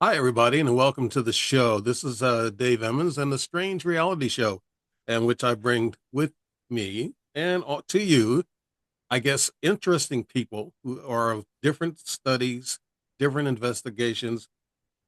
Hi, everybody, and welcome to the show. This is Dave Emmons and the Strange Reality Show, in which I bring with me and to you, I guess, interesting people who are of different studies, different investigations,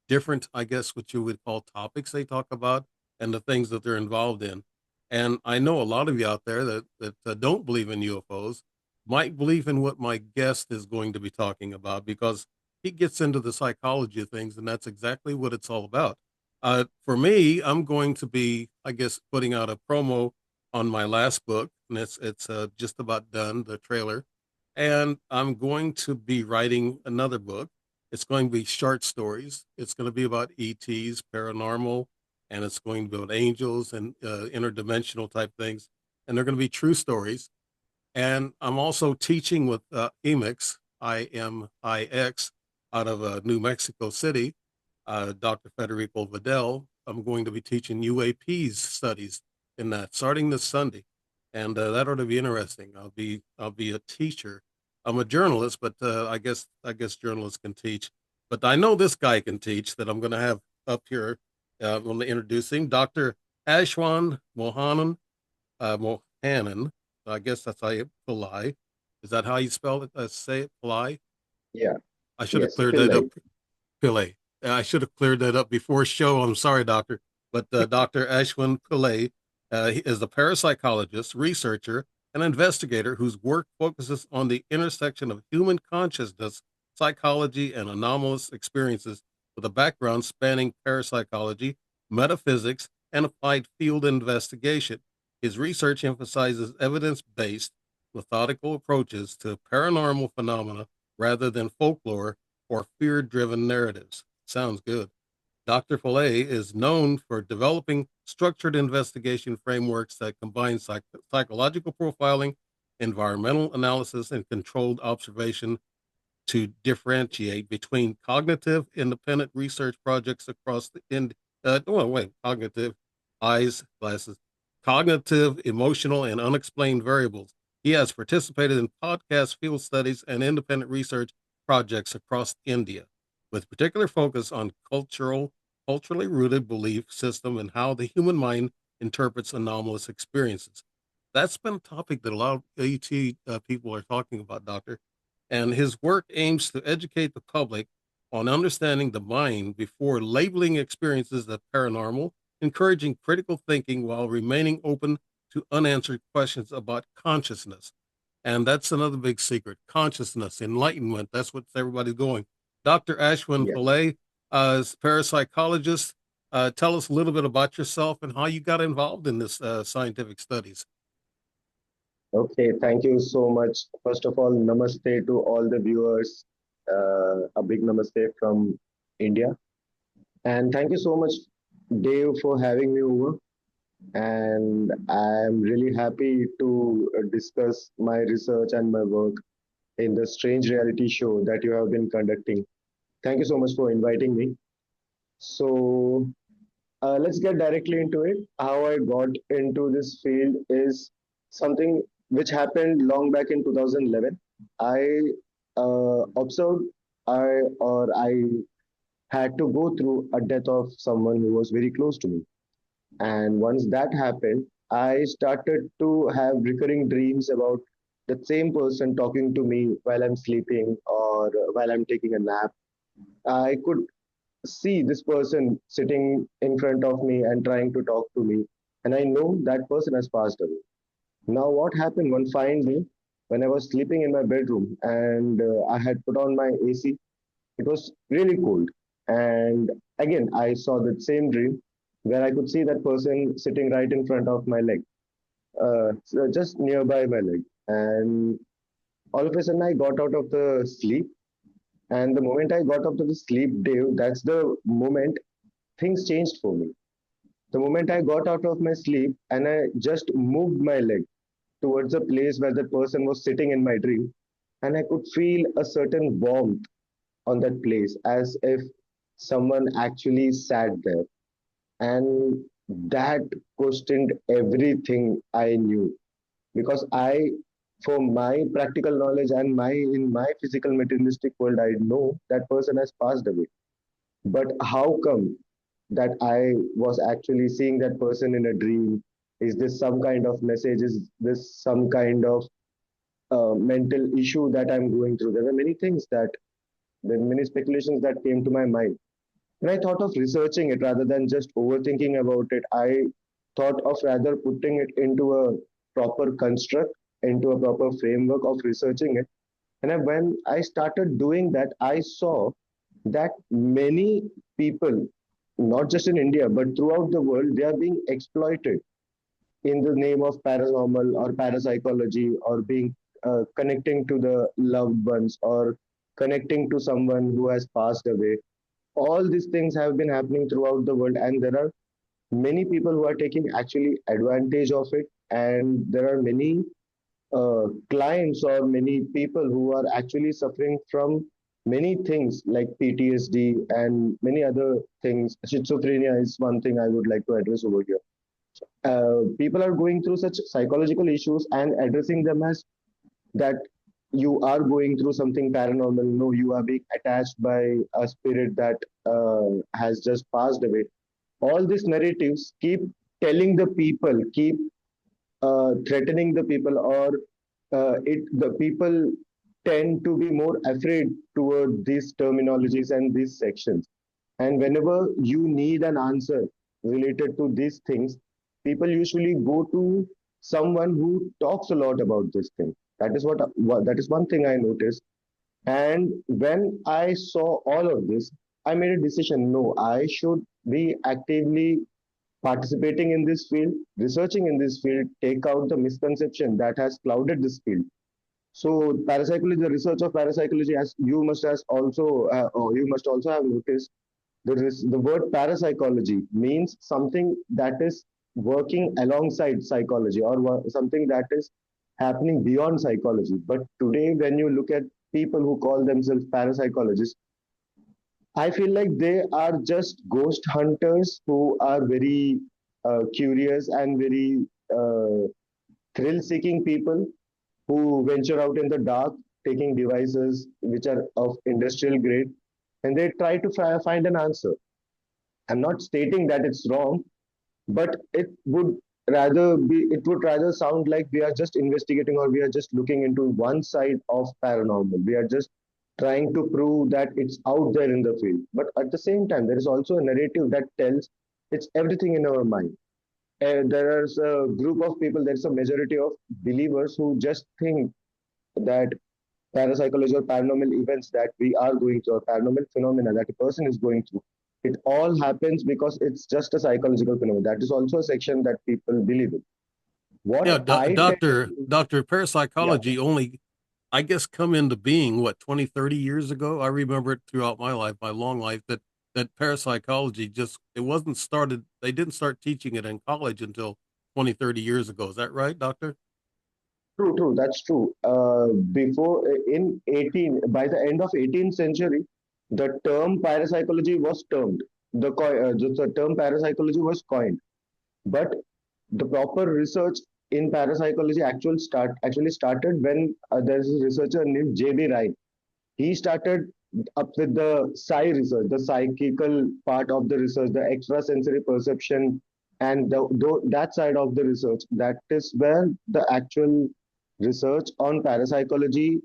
different, I guess, what you would call topics they talk about and the things that they're involved in. And I know a lot of you out there that don't believe in UFOs might believe in what my guest is going to be talking about because he gets into the psychology of things, and that's exactly what it's all about. For me, I'm going to be, I guess, putting out a promo on my last book, and it's just about done, the trailer. And I'm going to be writing another book. It's going to be short stories. It's going to be about ETs, paranormal, and it's going to be about angels and interdimensional type things. And they're going to be true stories. And I'm also teaching with EMIX, IMIX, out of New Mexico City, Dr. Federico Vidal. I'm going to be teaching UAPs studies in that starting this Sunday, and that ought to be interesting. I'll be a teacher. I'm a journalist, but I guess journalists can teach. But I know this guy can teach that I'm going to have up here. I'm going to introduce him, Dr. Ashwin Mohanan Mohanan. I guess that's how you Pillai. Is that how you spell it? Say it, Pillai. Yeah, I should have yes, cleared feel that up. like. Pillai. I should have cleared that up before show. I'm sorry, doctor. But Dr. Ashwin Pillai he is a parapsychologist, researcher, and investigator whose work focuses on the intersection of human consciousness, psychology, and anomalous experiences with a background spanning parapsychology, metaphysics, and applied field investigation. His research emphasizes evidence based, methodical approaches to paranormal phenomena rather than folklore or fear driven narratives. Sounds good. Dr. Fillet is known for developing structured investigation frameworks that combine psychological profiling, environmental analysis, and controlled observation to differentiate between cognitive independent research projects across the cognitive eyes glasses, cognitive, emotional, and unexplained variables. He has participated in podcast field studies and independent research projects across India, with particular focus on culturally rooted belief system and how the human mind interprets anomalous experiences. That's been a topic that a lot of AT people are talking about, Doctor, and his work aims to educate the public on understanding the mind before labeling experiences as paranormal, encouraging critical thinking while remaining open to unanswered questions about consciousness. And that's another big secret consciousness, enlightenment. That's what everybody's going. Dr. Ashwin Yeah. Pillai is parapsychologist. Tell us a little bit about yourself and how you got involved in this scientific studies. Okay, thank you so much. First of all, namaste to all the viewers. A big namaste from India. And thank you so much, Dave, for having me over. And I'm really happy to discuss my research and my work in the strange reality show that you have been conducting. Thank you so much for inviting me. So, let's get directly into it. How I got into this field is something which happened long back in 2011. I observed I had to go through a death of someone who was very close to me. And once that happened, I started to have recurring dreams about the same person talking to me while I'm sleeping or while I'm taking a nap. I could see this person sitting in front of me and trying to talk to me, and I know that person has passed away. Now, what happened one fine day when I was sleeping in my bedroom and I had put on my AC? It was really cold, and again, I saw that same dream where I could see that person sitting right in front of my leg, so just nearby my leg. And all of a sudden, I got out of the sleep. And the moment I got out of the sleep, Dave, that's the moment things changed for me. The moment I got out of my sleep and I just moved my leg towards the place where that person was sitting in my dream, and I could feel a certain warmth on that place as if someone actually sat there. And that questioned everything I knew because for my practical knowledge and my in my physical materialistic world, I know that person has passed away. But how come that I was actually seeing that person in a dream? Is this some kind of message? Is this some kind of mental issue that I'm going through? There were many things that, there were many speculations that came to my mind. And I thought of researching it rather than just overthinking about it. I thought of rather putting it into a proper construct, into a proper framework of researching it. And when I started doing that, I saw that many people, not just in India, but throughout the world, they are being exploited in the name of paranormal or parapsychology, or being connecting to the loved ones, or connecting to someone who has passed away. All these things have been happening throughout the world, and there are many people who are taking actually advantage of it, and there are many clients or many people who are actually suffering from many things like PTSD and many other things. Schizophrenia is one thing I would like to address over here. People are going through such psychological issues and addressing them as that you are going through something paranormal. No, you are being attached by a spirit that has just passed away. All these narratives keep telling the people, keep threatening the people, or it the people tend to be more afraid toward these terminologies and these sections. And whenever you need an answer related to these things, people usually go to someone who talks a lot about this thing. That is what that is one thing I noticed. And when I saw all of this, I made a decision. No, I should be actively participating in this field, researching in this field, take out the misconception that has clouded this field. So parapsychology, the research of parapsychology, as you must has also, or you must also have noticed, the word parapsychology means something that is working alongside psychology, or something that is happening beyond psychology. But today, when you look at people who call themselves parapsychologists, I feel like they are just ghost hunters who are very curious and very thrill seeking people who venture out in the dark, taking devices which are of industrial grade, and they try to find an answer. I'm not stating that it's wrong, but it would rather sound like we are just investigating, or we are just looking into one side of paranormal. We are just trying to prove that it's out there in the field. But at the same time, there is also a narrative that tells it's everything in our mind. There is a group of people, there's a majority of believers who just think that parapsychology or paranormal events that we are going through, or paranormal phenomena that a person is going through, it all happens because it's just a psychological phenomenon. That is also a section that people believe in. What Yeah, I tend to do, doctor, yeah, parapsychology only, I guess, come into being what 20, 30 years ago. I remember it throughout my life, my long life, that parapsychology just it wasn't started. They didn't start teaching it in college until 20, 30 years ago. Is that right, doctor? true, true, that's true. Before in 18, by the end of 18th century, the term parapsychology was termed. The term parapsychology was coined, but the proper research in parapsychology actually started when there's a researcher named J.B. Ryle. He started up with the psi research, the psychical part of the research, the extrasensory perception, and that side of the research. That is where the actual research on parapsychology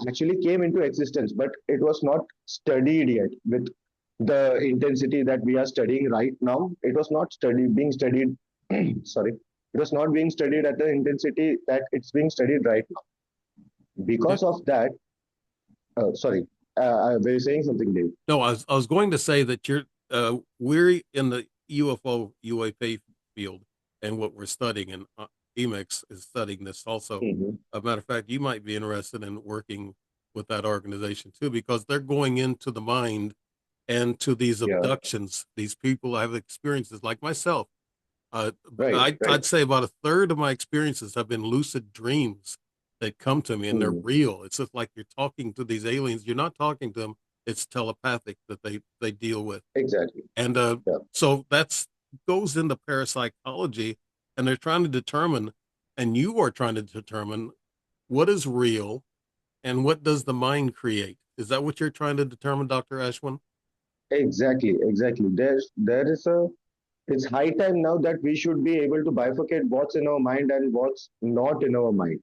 actually came into existence, but it was not studied yet with the intensity that we are studying right now. It was not being studied. Sorry, it was not being studied at the intensity that it's being studied right now. Yeah. Because of that, sorry, were you saying something, Dave? No, I was going to say that we're in the UFO UAP field, and what we're studying, and EMEX is studying this also. Mm-hmm. A matter of fact, you might be interested in working with that organization too, because they're going into the mind and to these Yeah, abductions. These people have experiences like myself. Uh, right, right. I'd say about a third of my experiences have been lucid dreams that come to me, and they're Mm, real. It's just like you're talking to these aliens. You're not talking to them. It's telepathic that they deal with, exactly. and Yeah. so that's goes into parapsychology, and they're trying to determine, and you are trying to determine what is real and what does the mind create. Is that what you're trying to determine, Doctor Ashwin? Exactly. There is a it's high time now that we should be able to bifurcate what's in our mind and what's not in our mind.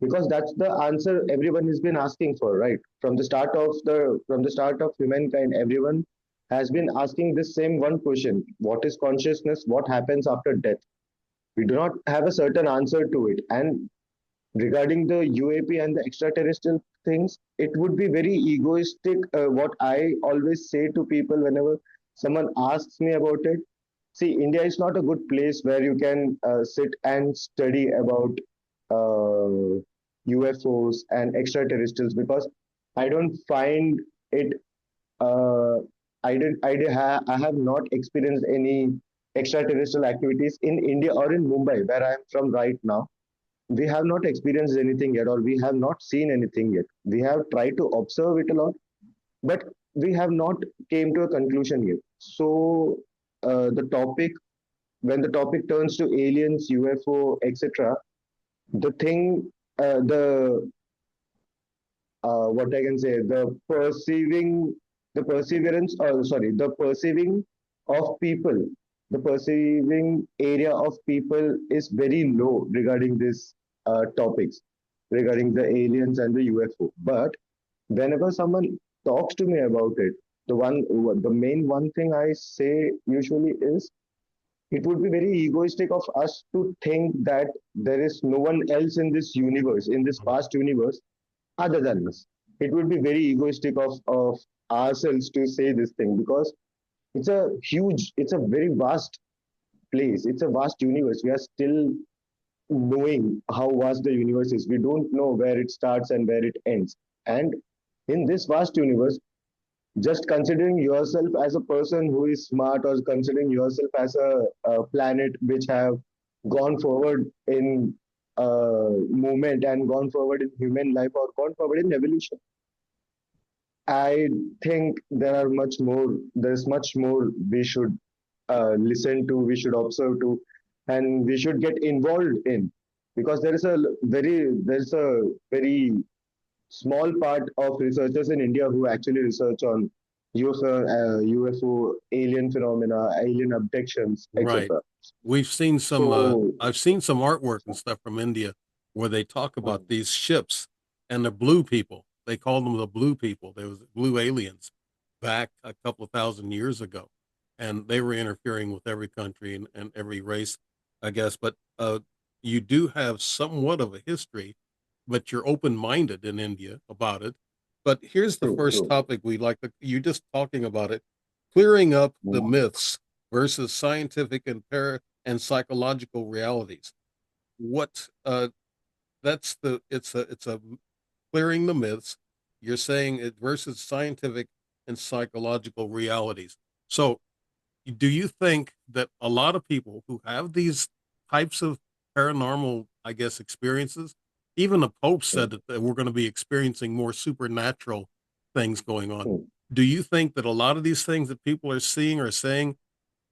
Because that's the answer everyone has been asking for, right? From the start of humankind, everyone has been asking this same one question: what is consciousness? What happens after death? We do not have a certain answer to it. And regarding the UAP and the extraterrestrial things, it would be very egoistic. What I always say to people whenever someone asks me about it, see, India is not a good place where you can sit and study about UFOs and extraterrestrials, because I don't find it. Uh, I have not experienced any extraterrestrial activities in India or in Mumbai, where I am from right now. We have not experienced anything yet, or we have not seen anything yet. We have tried to observe it a lot, but we have not came to a conclusion yet. So the topic when the topic turns to aliens, UFO, etc., the thing, the what I can say, the perseverance, sorry, the perceiving of people, the perceiving area of people is very low regarding these topics, regarding the aliens and the UFO. But whenever someone talks to me about it, the main one thing I say usually is, it would be very egoistic of us to think that there is no one else in this universe, in this vast universe, other than us. It would be very egoistic of ourselves to say this thing, because it's a very vast place. It's a vast universe. We are still knowing how vast the universe is. We don't know where it starts and where it ends. And in this vast universe, just considering yourself as a person who is smart, or considering yourself as a planet which have gone forward in movement and gone forward in human life, or gone forward in evolution, I think there's much more we should listen to, we should observe to, and we should get involved in, because there's a very small part of researchers in India who actually research on UFO, alien phenomena, alien abductions, Right. etc. We've seen some, So, I've seen some artwork and stuff from India where they talk about mm, these ships and the blue people. They called them the blue people. There was blue aliens back a couple of thousand years ago. And they were interfering with every country and every race, I guess. But you do have somewhat of a history, but you're open minded in India about it. But here's the first true. topic we'd like to, you just talking about it, clearing up the Mm, myths versus scientific and psychological realities. What that's the it's a clearing the myths. You're saying it versus scientific and psychological realities. So, do you think that a lot of people who have these types of paranormal, I guess, experiences, even the Pope said mm, that we're going to be experiencing more supernatural things going on. mm. Do you think that a lot of these things that people are seeing or saying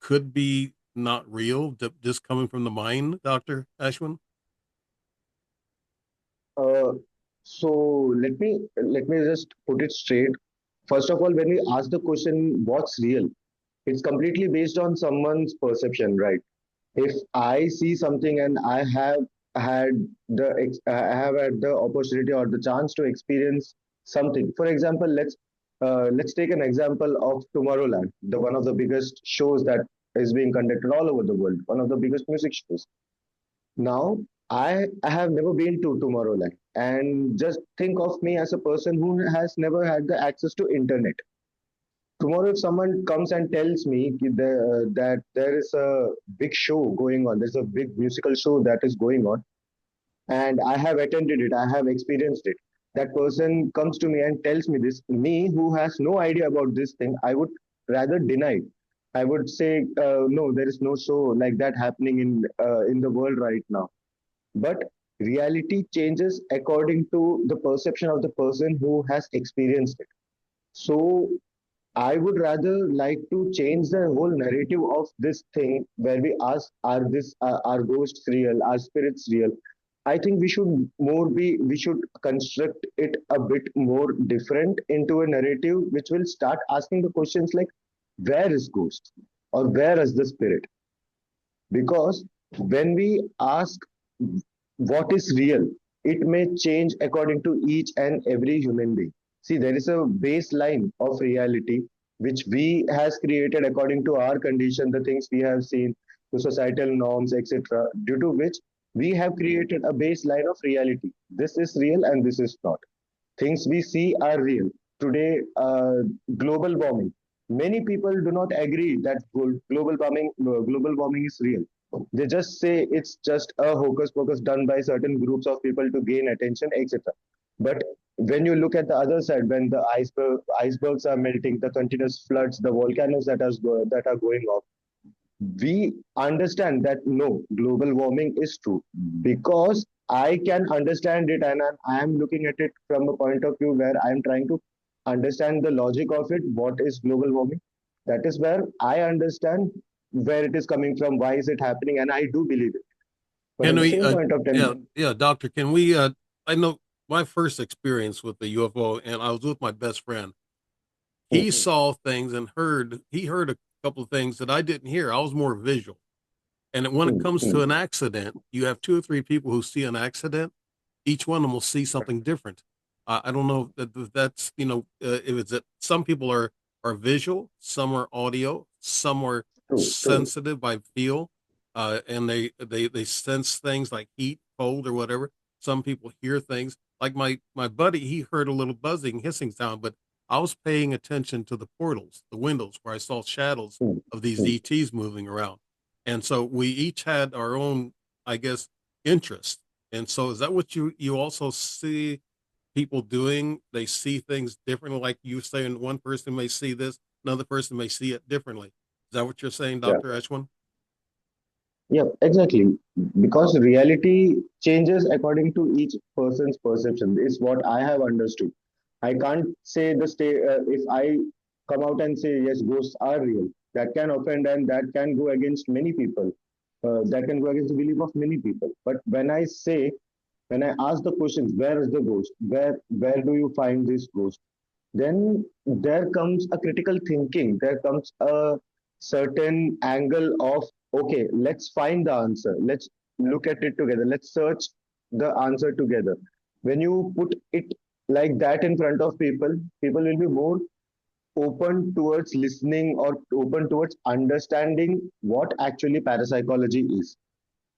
could be not real, just coming from the mind, Dr. Ashwin? Uh, so let me just put it straight. First of all, when we ask the question, what's real? It's completely based on someone's perception, right? If I see something and I have had the opportunity or the chance to experience something. For example, let's take an example of Tomorrowland, the one of the biggest shows that is being conducted all over the world, one of the biggest music shows. Now, I have never been to Tomorrowland, and just think of me as a person who has never had the access to internet. Tomorrow, if someone comes and tells me that there is a big show going on, there's a big musical show that is going on, and I have attended it, I have experienced it. That person comes to me and tells me this. Me, who has no idea about this thing, I would rather deny it. I would say, no, there is no show like that happening in the world right now. But reality changes according to the perception of the person who has experienced it. So I would rather like to change the whole narrative of this thing, where we ask, are ghosts real? Are spirits real? I think we should construct it a bit more different into a narrative which will start asking the questions like, where is ghost or where is the spirit? Because when we ask what is real, it may change according to each and every human being. See, there is a baseline of reality which we has created according to our condition, the things we have seen, the societal norms, etc., due to which we have created a baseline of reality. This is real and this is not. Things we see are real. Today, global warming. Many people do not agree that global warming is real. They just say it's just a hocus pocus done by certain groups of people to gain attention, etc. But when you look at the other side, when the icebergs are melting, the continuous floods, the volcanoes that are going off, we understand that no, global warming is true because I can understand it, and I am looking at it from a point of view where I am trying to understand the logic of it. What is global warming? That is where I understand where it is coming from, why is it happening, and I do believe it. But Can at the we, same point of time, yeah, yeah, doctor, can we, I know my first experience with the UFO, and I was with my best friend. He mm, saw things and he heard a couple of things that I didn't hear. I was more visual. And when it mm, comes to mm, an accident, you have two or three people who see an accident. Each one of them will see something different. I don't know if that's if it's that some people are visual, some are audio, some are true, true. sensitive by feel, and they sense things like heat, cold, or whatever. Some people hear things like my buddy. He heard a little buzzing, hissing sound, but I was paying attention to the portals, the windows, where I saw shadows Mm, of these mm. ETs moving around. And so we each had our own, I guess, interest. And so is that what you also see people doing? They see things differently, like you saying one person may see this, another person may see it differently. Is that what you're saying, Yeah. Dr. Ashwin? Yeah, exactly. Because reality changes according to each person's perception, is what I have understood. I can't say if I come out and say, yes, ghosts are real, that can offend and that can go against many people. That can go against the belief of many people. But when I ask the questions, where is the ghost? Where do you find this ghost? Then there comes a critical thinking. There comes a certain angle of, okay, let's find the answer. Let's look at it together. Let's search the answer together. When you put it like that in front of people, people will be more open towards listening or open towards understanding what actually parapsychology is.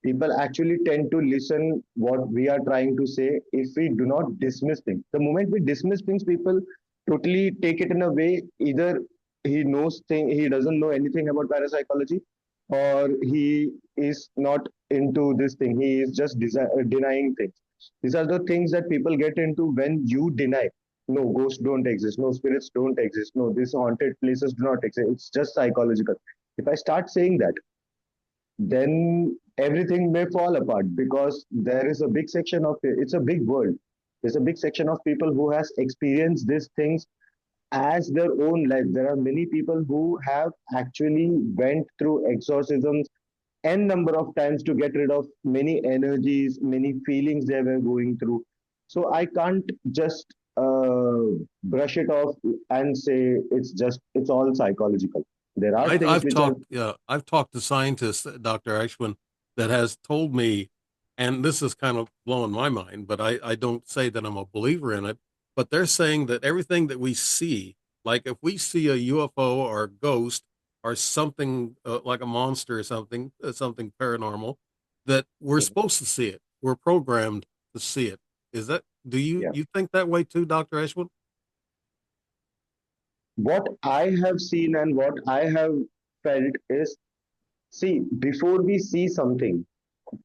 People actually tend to listen what we are trying to say if we do not dismiss things. The moment we dismiss things, people totally take it in a way, either he doesn't know anything about parapsychology, or he is not into this thing, he is just denying things. These are the things that people get into when you deny, no, ghosts don't exist, no, spirits don't exist, no, these haunted places do not exist, it's just psychological. If I start saying that, then everything may fall apart, because there is a big section of it, it's a big world, there's a big section of people who has experienced these things as their own life. There are many people who have actually went through exorcisms n number of times to get rid of many energies, many feelings they were going through. So I can't just brush it off and say it's all psychological. There are things which are I've talked to scientists, Dr. Ashwin, that has told me, and this is kind of blowing my mind, but I don't say that I'm a believer in it, but they're saying that everything that we see, like if we see a UFO or a ghost or something like a monster or something, something paranormal, that we're supposed to see it. We're programmed to see it. Is that, do yeah. you think that way too, Dr. Ashwin? What I have seen and what I have felt is, see, before we see something,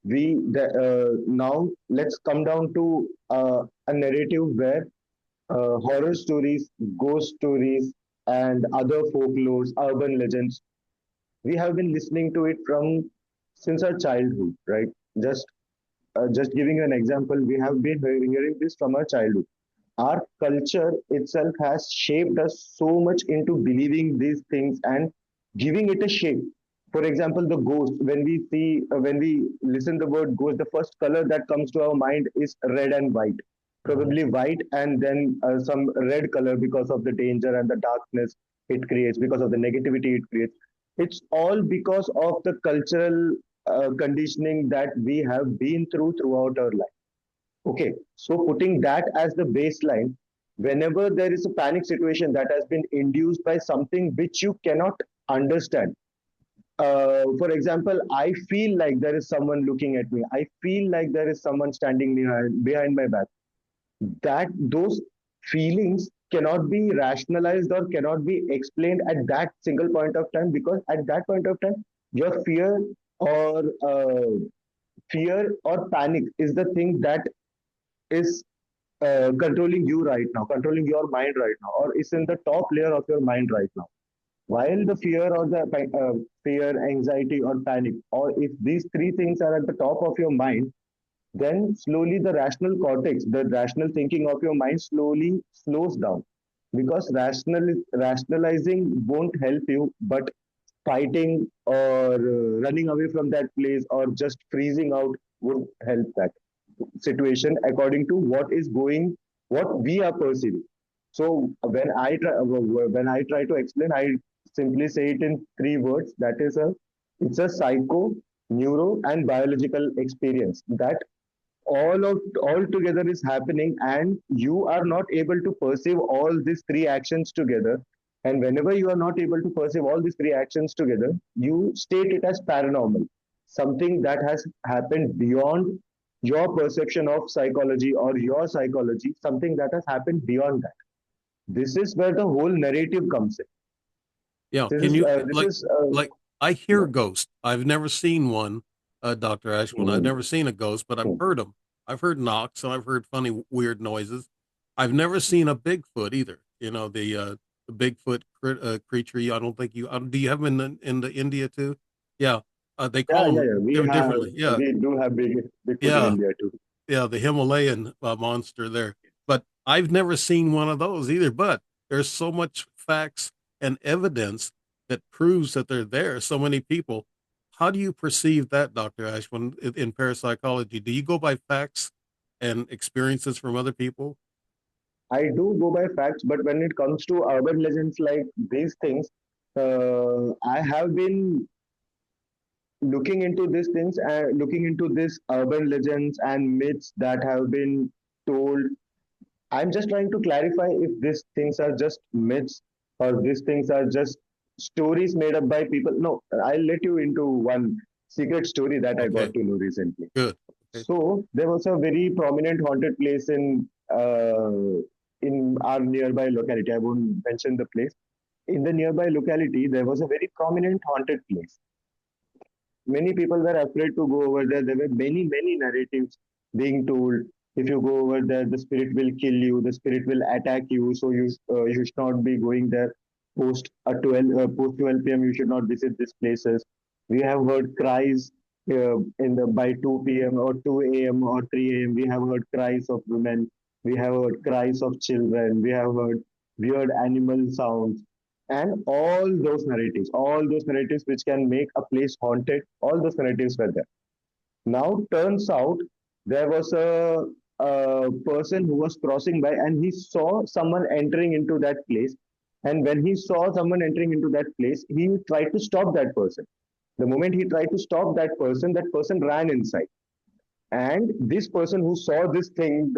now let's come down to a narrative where horror stories, ghost stories, and other folklores, urban legends, we have been listening to it from since our childhood, right? Just just giving you an example, we have been hearing this from our childhood. Our culture itself has shaped us so much into believing these things and giving it a shape. For example, the ghost, when we listen the word ghost, the first color that comes to our mind is red and white. Probably white and then some red color because of the danger and the darkness. it creates, because of the negativity it creates. It's all because of the cultural conditioning that we have been throughout our life. Okay, so putting that as the baseline, whenever there is a panic situation that has been induced by something which you cannot understand, for example, I feel like there is someone looking at me. I feel like there is someone standing behind my back. That those feelings cannot be rationalized or cannot be explained at that single point of time, because at that point of time, your or fear or panic is the thing that is controlling you right now, controlling your mind right now, or is in the top layer of your mind right now. While the fear or the fear, anxiety, or panic, or if these three things are at the top of your mind, then slowly the rational cortex, the rational thinking of your mind slowly slows down, because rationalizing won't help you, but fighting or running away from that place or just freezing out would help that situation according to what we are perceiving. So when I try to explain, I simply say it in three words. That is it's a psycho, neuro, and biological experience that all together is happening, and you are not able to perceive all these three actions together. And whenever you are not able to perceive all these three actions together, you state it as paranormal, something that has happened beyond your perception of psychology or your psychology, something that has happened beyond that. This is where the whole narrative comes in. Yeah. This Can is you this is like I hear yeah. ghosts. I've never seen one, Dr. Ashwin. I've Mm, never seen a ghost, but I've mm. heard them. I've heard knocks and I've heard funny, weird noises. I've never seen a Bigfoot either. The Bigfoot creature. I don't think you. Do you have them in the India too? Yeah. They Yeah, call yeah, them yeah. differently. Yeah. We do have Bigfoot in Yeah. India too. Yeah, the Himalayan monster there. But I've never seen one of those either. But there's so much facts and evidence that proves that they're there. So many people. How do you perceive that, Dr. Ashwin, in parapsychology? Do you go by facts and experiences from other people? I do go by facts, but when it comes to urban legends like these things, I have been looking into these things and looking into these urban legends and myths that have been told. I'm just trying to clarify if these things are just myths or these things are just stories made up by people. No, I'll let you into one secret story that I got Okay, to know recently. good. Okay. So there was a very prominent haunted place in our nearby locality. I won't mention the place. In the nearby locality, there was a very prominent haunted place. Many people were afraid to go over there. There were many narratives being told. If you go over there, the spirit will kill you. The spirit will attack you. So you should not be going there post 12 p.m. You should not visit these places. We have heard cries in the by 2 p.m. or 2 a.m. or 3 a.m. We have heard cries of women. We have heard cries of children. We have heard weird animal sounds, and all those narratives which can make a place haunted, all those narratives were there. Now turns out there was a person who was crossing by, and he saw someone entering into that place. And when he saw someone entering into that place, he tried to stop that person. The moment he tried to stop that person ran inside. And this person who saw this thing,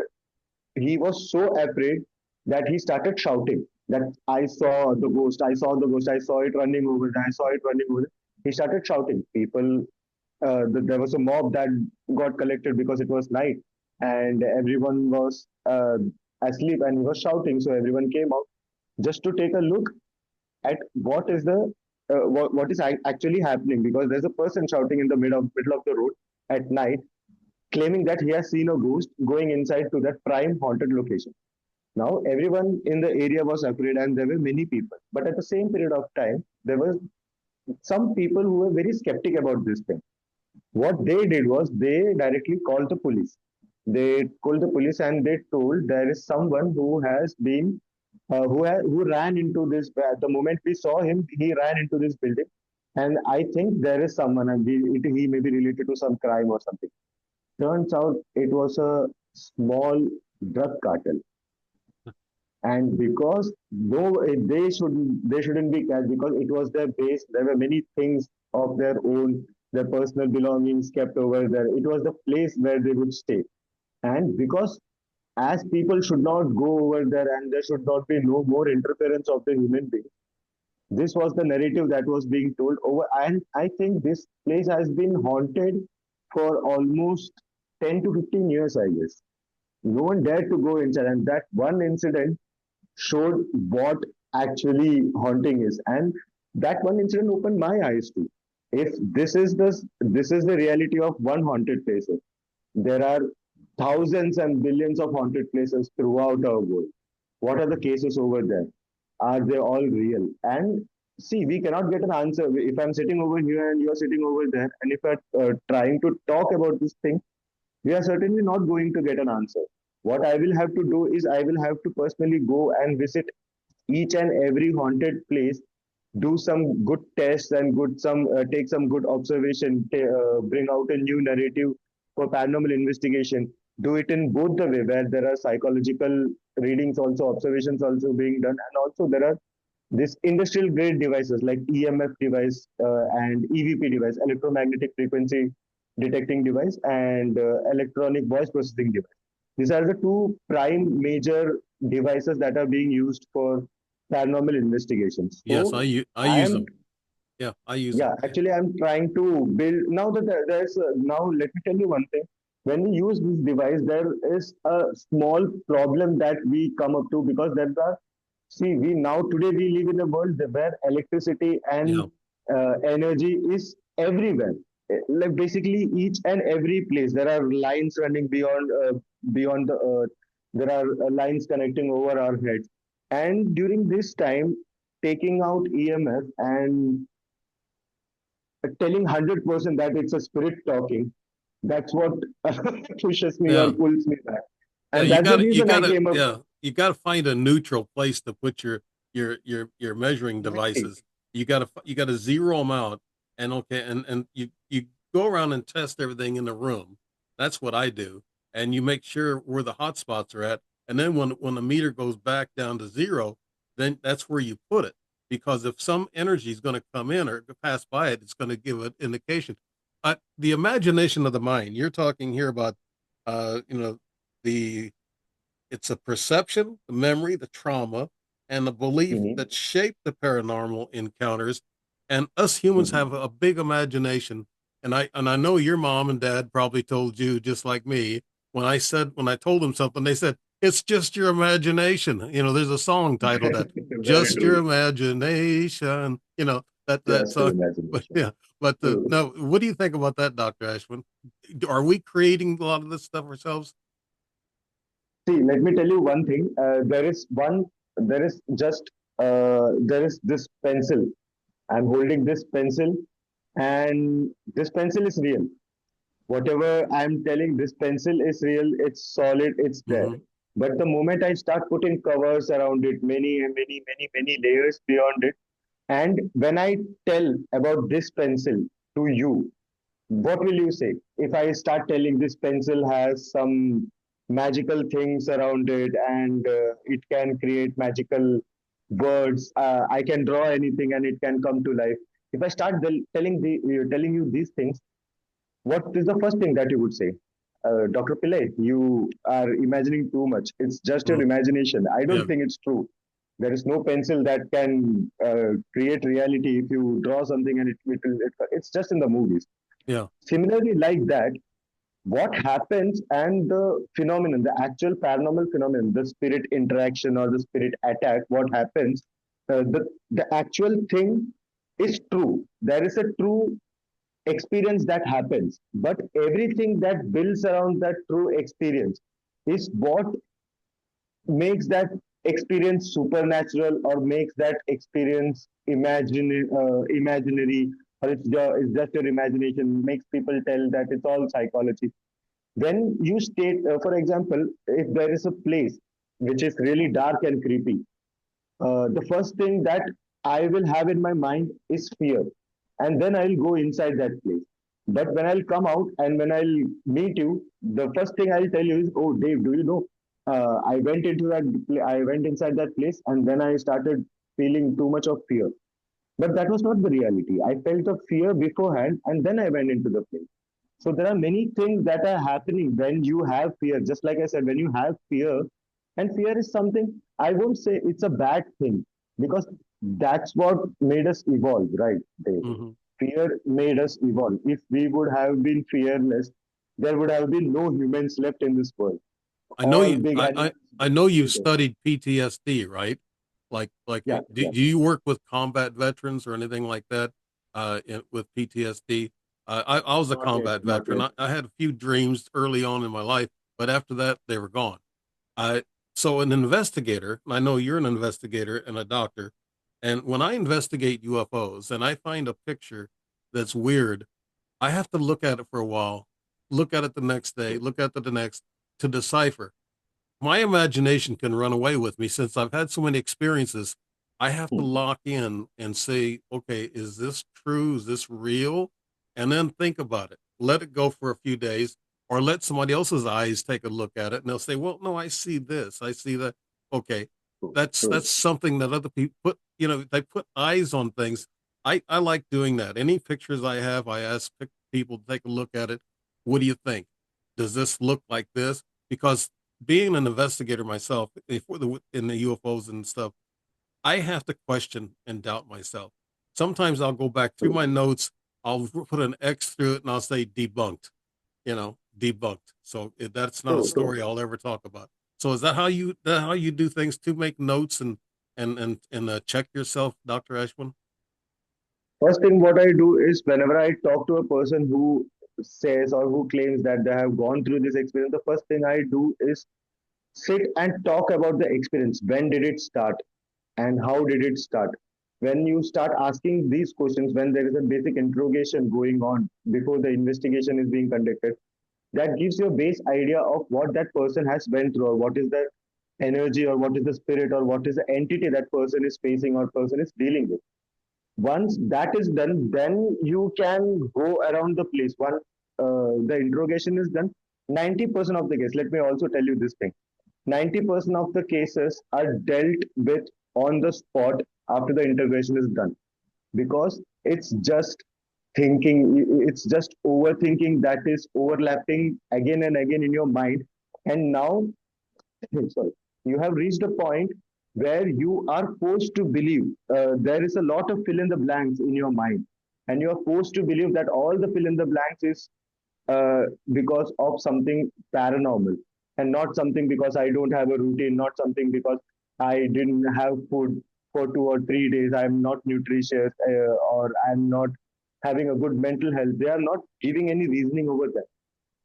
he was so afraid that he started shouting that I saw the ghost, I saw the ghost, I saw it running over there, I saw it running over there. He started shouting. There was a mob that got collected because it was night and everyone was asleep and he was shouting. So everyone came out just to take a look at what is actually happening, because there's a person shouting in the middle of the road at night, claiming that he has seen a ghost going inside to that prime haunted location. Now, everyone in the area was afraid, and there were many people. But at the same period of time, there were some people who were very skeptic about this thing. What they did was they directly called the police. They called the police and they told there is someone who has been who ran into this. At the moment we saw him, he ran into this building, and I think there is someone, and he may be related to some crime or something. Turns out it was a small drug cartel. And because no, they shouldn't be catched because it was their base. There were many things of their own, their personal belongings kept over there. It was the place where they would stay. And because as people should not go over there and there should not be no more interference of the human being, this was the narrative that was being told over. And I think this place has been haunted for almost 10 to 15 years, I guess. No one dared to go inside, and that one incident showed what actually haunting is. And that one incident opened my eyes too. If this is the reality of one haunted place, there are thousands and billions of haunted places throughout our world. What are the cases over there? Are they all real? And see, we cannot get an answer. If I'm sitting over here and you're sitting over there, and if we're trying to talk about this thing, we are certainly not going to get an answer. What I will have to do is I will have to personally go and visit each and every haunted place, do some good tests and good some take some good observation, bring out a new narrative for paranormal investigation. Do it in both the way where there are psychological readings also, observations also being done, and also there are this industrial grade devices like EMF device and EVP device, electromagnetic frequency detecting device, and electronic voice processing device. These are the two prime major devices that are being used for paranormal investigations. Yes, So I I use am, them. Yeah, I use them. yeah, actually I'm trying to build now that there's now let me tell you one thing. When we use this device, there is a small problem that we come up to because there are, see, we now today we live in a world where electricity and Yeah, energy is everywhere. Like basically each and every place, there are lines running beyond the earth. There are lines connecting over our heads. And during this time, taking out EMF and telling 100% that it's a spirit talking, that's what pushes me or yeah, pulls me back. yeah. And that's the reason I came up. Yeah, you got to find a neutral place to put your measuring Exactly. devices. You got to zero them out, and okay, and you go around and test everything in the room. That's what I do, and you make sure where the hot spots are at, and then when the meter goes back down to zero, then that's where you put it. Because if some energy is going to come in or pass by it, it's going to give an indication. The imagination of the mind. You're talking here about, you know, the it's a perception, the memory, the trauma, and the belief Mhm, that shape the paranormal encounters. And us humans mhm. have a big imagination. And I know your mom and dad probably told you just like me when I told them something, they said it's just your imagination. You know, there's a song titled that, Very "Just Your true. Imagination." You know that Just your song. But imagination. yeah, but True. no. What do you think about that, Doctor Ashwin? Are we creating a lot of this stuff ourselves? See, let me tell you one thing. There is just, there is this pencil. I'm holding this pencil, and this pencil is real. Whatever I'm telling, this pencil is real. It's solid. It's there. Hmm. But the moment I start putting covers around it, many layers beyond it, and when I tell about this pencil to you, what will you say if I start telling this pencil has some magical things around it and it can create magical words? I can draw anything and it can come to life. If I start telling you these things, what is the first thing that you would say? Dr. Pillai, you are imagining too much. It's just your Hmm. imagination. I don't Yeah, think it's true. There is no pencil that can create reality. If you draw something and it's just in the movies. yeah. Similarly, like that, what happens and the phenomenon, the actual paranormal phenomenon, the spirit interaction or the spirit attack, what happens, the actual thing is true. There is a true experience that happens, but everything that builds around that true experience is what makes that experience supernatural or makes that experience imaginary, or it's just your imagination, makes people tell that it's all psychology. When you state, for example, if there is a place which is really dark and creepy, the first thing that I will have in my mind is fear, and then I'll go inside that place. But when I'll come out and when I'll meet you, the first thing I'll tell you is, "Oh, Dave, do you know? I went into I went inside that place, and then I started feeling too much of fear. But that was not the reality. I felt the fear beforehand, and then I went into the place. So there are many things that are happening when you have fear. Just like I said, when you have fear, and fear is something, I won't say it's a bad thing, because that's what made us evolve, right, Dave? Hmm. Fear made us evolve. If we would have been fearless, there would have been no humans left in this world. I know All you. big animals I would know be you've killed. studied PTSD, right? Yeah, yeah. do you work with combat veterans or anything like that? With PTSD, I was a Not yet, combat not veteran. yet. I had a few dreams early on in my life, but after that, they were gone. I So an investigator, and I know you're an investigator and a doctor, and when I investigate UFOs and I find a picture that's weird, I have to look at it for a while, look at it the next day, look at it the next to decipher. My imagination can run away with me since I've had so many experiences. I have to Hmm. lock in and say, okay, is this true? Is this real? And then think about it. Let it go for a few days or let somebody else's eyes take a look at it and they'll say, well, no, I see this. I see that. Okay. True, That's true. something that other people put, they put eyes on things. I like doing that. Any pictures I have, I ask people to take a look at it. What do you think? Does this look like this? Because being an investigator myself in the UFOs and stuff, I have to question and doubt myself. Sometimes I'll go back through True, my notes, I'll put an X through it, and I'll say debunked. Debunked. So that's not a true, true. story I'll ever talk about. So is that how you do things to make notes and check yourself, Doctor Ashwin? First thing what I do is whenever I talk to a person who says or who claims that they have gone through this experience, the first thing I do is sit and talk about the experience. When did it start and how did it start? When you start asking these questions, when there is a basic interrogation going on before the investigation is being conducted, that gives you a base idea of what that person has went through, or what is the energy, or what is the spirit, or what is the entity that person is facing or person is dealing with. Once that is done, then you can go around the place. Once the interrogation is done, 90% of the case, let me also tell you this thing, 90% of the cases are dealt with on the spot after the interrogation is done, because it's just thinking, it's just overthinking that is overlapping again and again in your mind. And now, sorry, you have reached a point where you are forced to believe, there is a lot of fill in the blanks in your mind, and you are forced to believe that all the fill in the blanks is because of something paranormal, and not something because I don't have a routine, not something because I didn't have food for 2 or 3 days, I'm not nutritious, or I'm not having a good mental health. They are not giving any reasoning over that.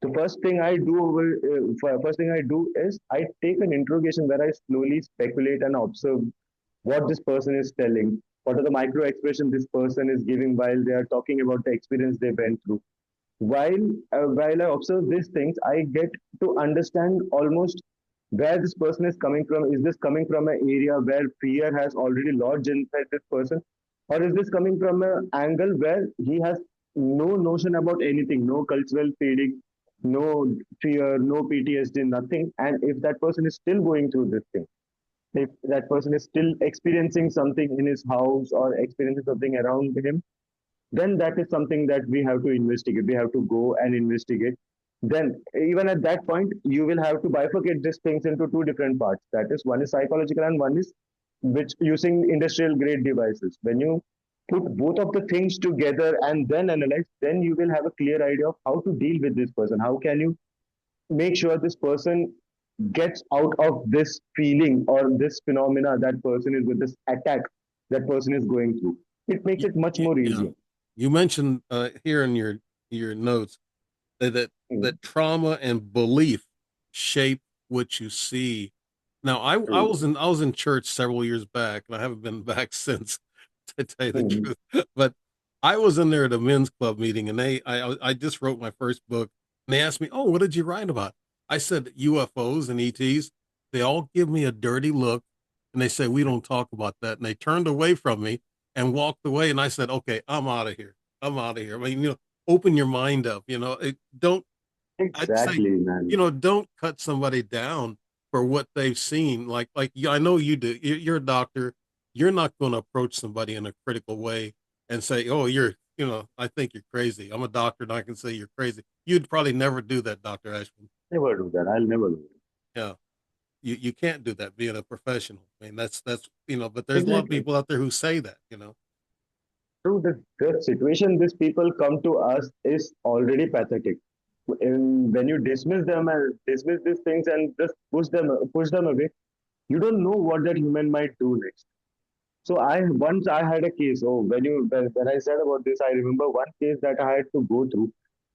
The first thing I do is I take an interrogation where I slowly speculate and observe what this person is telling, what are the micro expressions this person is giving while they are talking about the experience they went through. While I observe these things, I get to understand almost where this person is coming from. Is this coming from an area where fear has already lodged inside this person, or is this coming from an angle where he has no notion about anything, no cultural feeding, no fear, no PTSD, nothing? And if that person is still going through this thing, if that person is still experiencing something in his house or experiencing something around him, then that is something that we have to investigate. We have to go and investigate. Then, even at that point, you will have to bifurcate these things into two different parts. That is, one is psychological and one is which using industrial grade devices. When you put both of the things together and then analyze, then you will have a clear idea of how to deal with this person. How can you make sure this person gets out of this feeling or this phenomena that person is with, this attack that person is going through? It makes it much more Yeah. easier. You mentioned here in your notes that trauma and belief shape what you see. Now, True. I was in church several years back, and I haven't been back since, to tell you the Mhm. truth. But I was in there at a men's club meeting, and I just wrote my first book, and they asked me, "Oh, what did you write about?" I said UFOs and ETs. They all give me a dirty look, and they say we don't talk about that, and they turned away from me and walked away. And I said, "Okay, I'm out of here. I'm out of here." I mean, open your mind up. Don't I'd say, Exactly, man. don't cut somebody down. for what they've seen. Like yeah, I know you do. You're a doctor. You're not going to approach somebody in a critical way and say, "Oh, I think you're crazy." I'm a doctor, and I can say you're crazy. You'd probably never do that, Doctor Ashwin. Never do that. I'll never do Yeah, you can't do that being a professional. I mean, that's but it. there's a lot of Exactly. people out there who say that. True, the situation these people come to us is already pathetic. When you dismiss them and dismiss these things and just push them away, you don't know what that human might do next. So I had a case. Oh, when I said about this, I remember one case that I had to go through.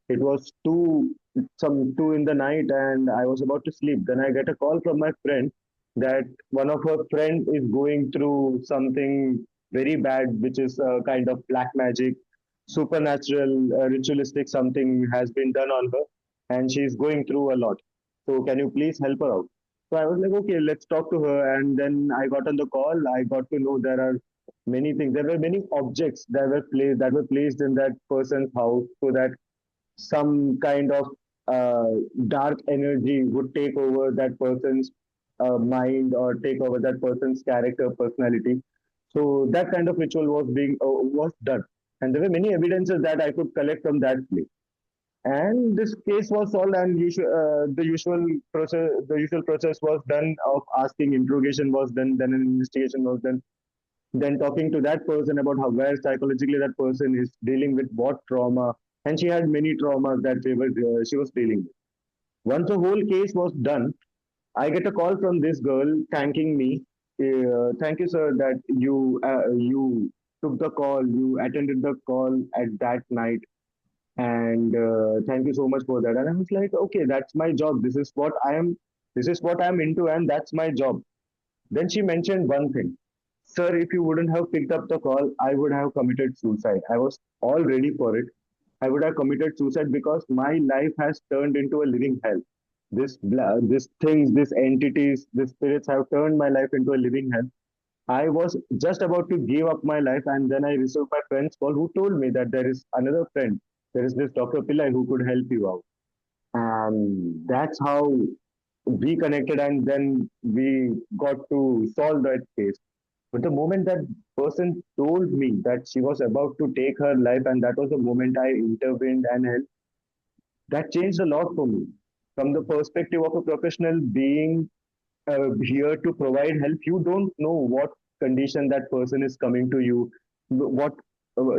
It was two in the night, and I was about to sleep. Then I get a call from my friend that one of her friend is going through something very bad, which is kind of black magic, supernatural, ritualistic. Something has been done on her, and she's going through a lot. So can you please help her out? So I was like, okay, let's talk to her. And then I got on the call. I got to know there are many things. There were many objects that were placed in that person's house so that some kind of uh, dark energy would take over that person's mind or take over that person's character, personality. So that kind of ritual was done, and there were many evidences that I could collect from that place. And this case was solved, and the usual process was done of asking interrogation was done, then an investigation was done, then talking to that person about how where psychologically that person is dealing with what trauma, and she had many traumas that she was dealing with. Once the whole case was done, I get a call from this girl thanking me. Thank you, sir, that you took the call, you attended the call at that night, and thank you so much for that. And I was like, okay, that's my job. This is what I am into, and that's my job. Then she mentioned one thing. Sir, if you wouldn't have picked up the call, I would have committed suicide. I was all ready for it. I would have committed suicide because my life has turned into a living hell. These things, these entities, these spirits have turned my life into a living hell. I was just about to give up my life, and then I received my friend's call who told me that there is another friend. There is this Dr. Pillai who could help you out. And that's how we connected, and then we got to solve that case. But the moment that person told me that she was about to take her life, and that was the moment I intervened and helped, that changed a lot for me. From the perspective of a professional being here to provide help, you don't know what condition that person is coming to you, what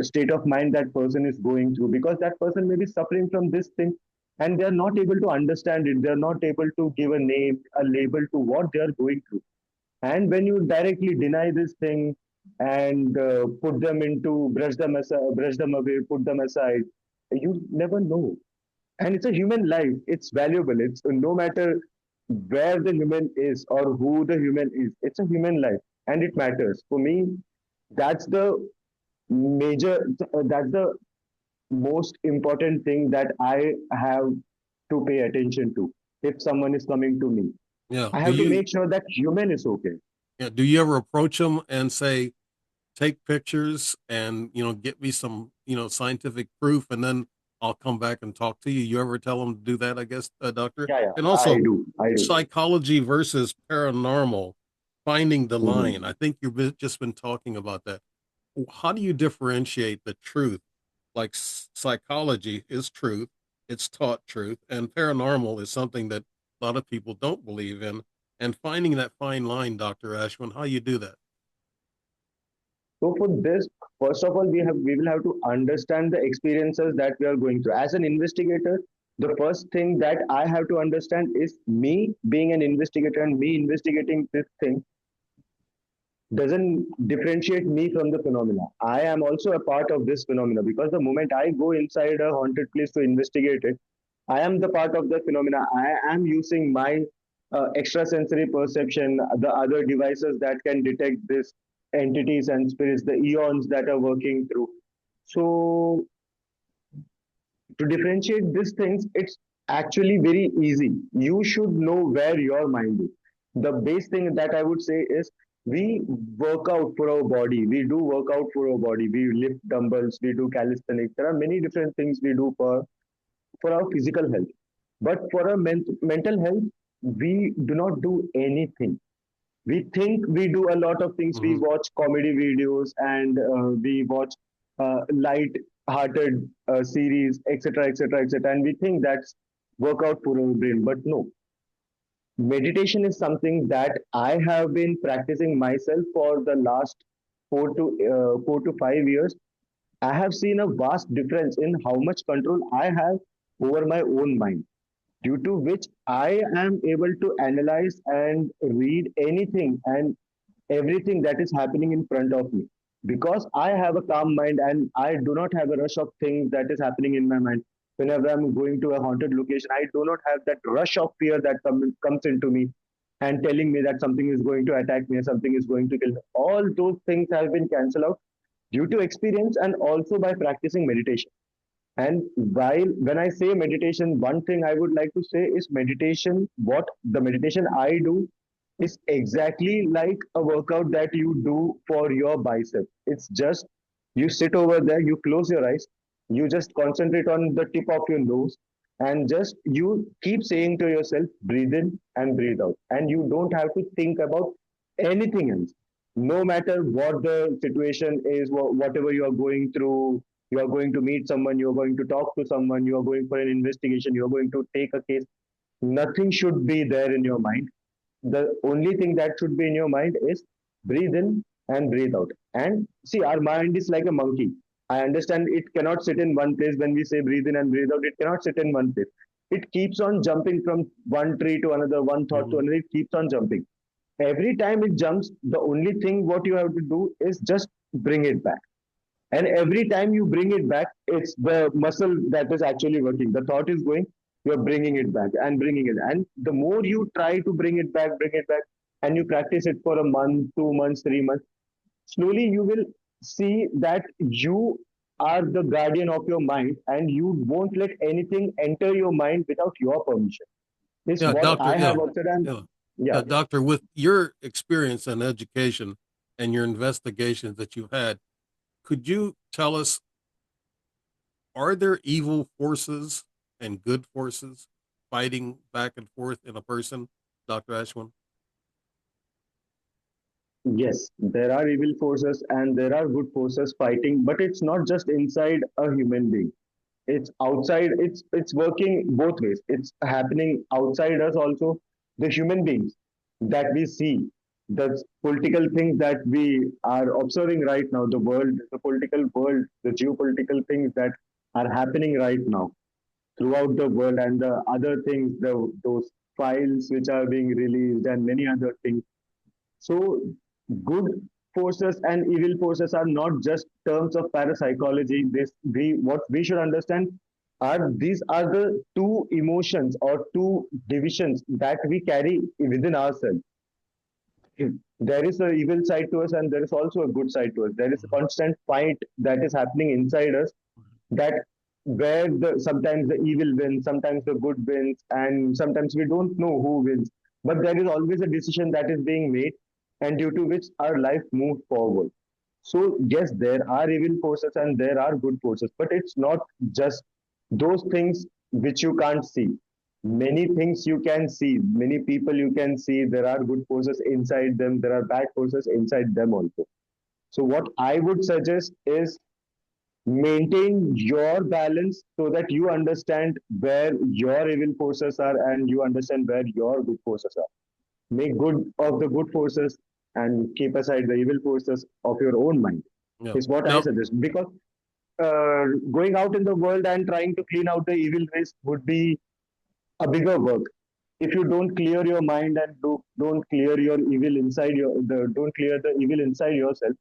state of mind that person is going through, because that person may be suffering from this thing and they are not able to understand it. They are not able to give a name, a label to what they are going through. And when you directly deny this thing and brush them away, put them aside, you never know. And it's a human life. It's valuable. It's no matter where the human is or who the human is. It's a human life, and it matters. For me, that's the that's the most important thing that I have to pay attention to. If someone is coming to me, Yeah. I Do have to you make sure that human is okay. yeah, do you ever approach them and say, take pictures and get me some scientific proof, and then I'll come back and talk to you? You ever tell them to do that? I guess, doctor. Yeah, yeah, And I also, do. I do. psychology versus paranormal, finding the Mhm. line. I think you've just been talking about that. How do you differentiate the truth? Like psychology is truth, it's taught truth, and paranormal is something that a lot of people don't believe in. And finding that fine line, Dr. Ashwin, how you do that? So for this, first of all, we will have to understand the experiences that we are going through. As an investigator, the first thing that I have to understand is me being an investigator and me investigating this thing doesn't differentiate me from the phenomena. I am also a part of this phenomena because the moment I go inside a haunted place to investigate it, I am the part of the phenomena. I am using my extrasensory perception, the other devices that can detect this entities and spirits, the eons that are working through. So to differentiate these things, it's actually very easy. You should know where your mind is. The base thing that I would say is we work out for our body. We do work out for our body. We lift dumbbells, we do calisthenics. There are many different things we do for our physical health. But for our mental health, we do not do anything. We think we do a lot of things. We Hmm. watch comedy videos and we watch light-hearted series, etc., etc., etc., and we think that's workout for our brain. But no, meditation is something that I have been practicing myself for the last 4 to 5 years. I have seen a vast difference in how much control I have over my own mind, due to which I am able to analyze and read anything and everything that is happening in front of me. Because I have a calm mind and I do not have a rush of things that is happening in my mind. Whenever I'm going to a haunted location, I do not have that rush of fear that comes into me and telling me that something is going to attack me or something is going to kill me. All those things have been cancelled out due to experience and also by practicing meditation. And while when I say meditation, one thing I would like to say is meditation, what the meditation I do is exactly like a workout that you do for your bicep. It's just you sit over there, you close your eyes, you just concentrate on the tip of your nose, and just you keep saying to yourself, breathe in and breathe out. And you don't have to think about anything else. No matter what the situation is, whatever you are going through, you are going to meet someone, you are going to talk to someone, you are going for an investigation, you are going to take a case, nothing should be there in your mind. The only thing that should be in your mind is breathe in and breathe out. And see, our mind is like a monkey. I understand it cannot sit in one place. When we say breathe in and breathe out, it cannot sit in one place. It keeps on jumping from one tree to another, one thought to Hmm. another. It keeps on jumping. Every time it jumps, the only thing what you have to do is just bring it back. And every time you bring it back, it's the muscle that is actually working. The thought is going, you're bringing it back and bringing it. And the more you try to bring it back, and you practice it for a month, 2 months, 3 months, slowly you will see that you are the guardian of your mind and you won't let anything enter your mind without your permission. This is Yeah, what doctor. I Yeah, have observed. And yeah, yeah, yeah, doctor. With your experience and education and your investigations that you've had, could you tell us, are there evil forces and good forces fighting back and forth in a person, Doctor Ashwin? yes, there are evil forces and there are good forces fighting, but it's not just inside a human being. It's outside. It's working both ways. It's happening outside us also. The human beings that we see, the political things that we are observing right now, the world, the political world, the geopolitical things that are happening right now throughout the world, and the other things, those files which are being released, and many other things. So, good forces and evil forces are not just terms of parapsychology. This we what we should understand are these are the two emotions or two divisions that we carry within ourselves. There is a evil side to us, and there is also a good side to us. There is a constant fight that is happening inside us, that where the sometimes the evil wins, sometimes the good wins, and sometimes we don't know who wins. But there is always a decision that is being made, and due to which our life moves forward. So yes, there are evil forces and there are good forces, but it's not just those things which you can't see. Many things you can see, many people you can see. There are good forces inside them, there are bad forces inside them also. So what I would suggest is maintain your balance so that you understand where your evil forces are and you understand where your good forces are. Make good of the good forces and keep aside the evil forces of your own mind, Yeah. is what I Now, suggest. Because going out in the world and trying to clean out the evil waste would be a bigger work. If you don't clear your mind and don't clear your evil inside don't clear the evil inside yourself,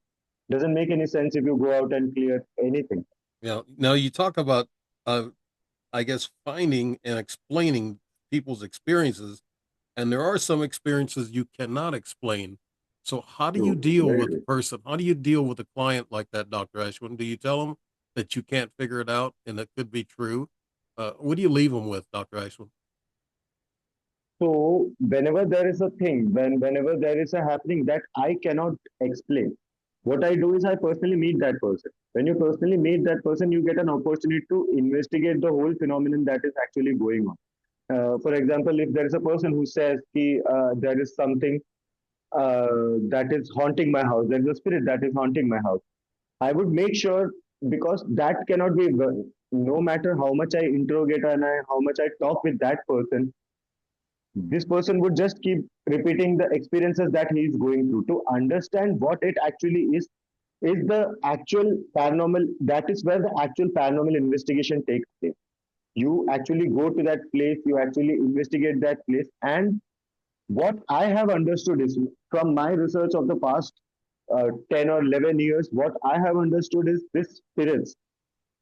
doesn't make any sense if you go out and clear anything. now you talk about, uh, I guess, finding and explaining people's experiences, and there are some experiences you cannot explain. So, how do you True, deal very with a true. person? How do you deal with a client like that, Doctor Ashwin? Do you tell them that you can't figure it out and it could be true? What do you leave them with, Doctor Ashwin? So whenever there is a thing, whenever there is a happening that I cannot explain, what I do is I personally meet that person. When you personally meet that person, you get an opportunity to investigate the whole phenomenon that is actually going on. For example, if there is a person who says there is something that is haunting my house, there is a spirit that is haunting my house, I would make sure, because that cannot be, no matter how much I interrogate and how much I talk with that person, this person would just keep repeating the experiences that he is going through. To understand what it actually is the actual paranormal, that is where the actual paranormal investigation takes place. You actually go to that place, you actually investigate that place. And what I have understood is, from my research of the past 10 or 11 years, what I have understood is this spirits,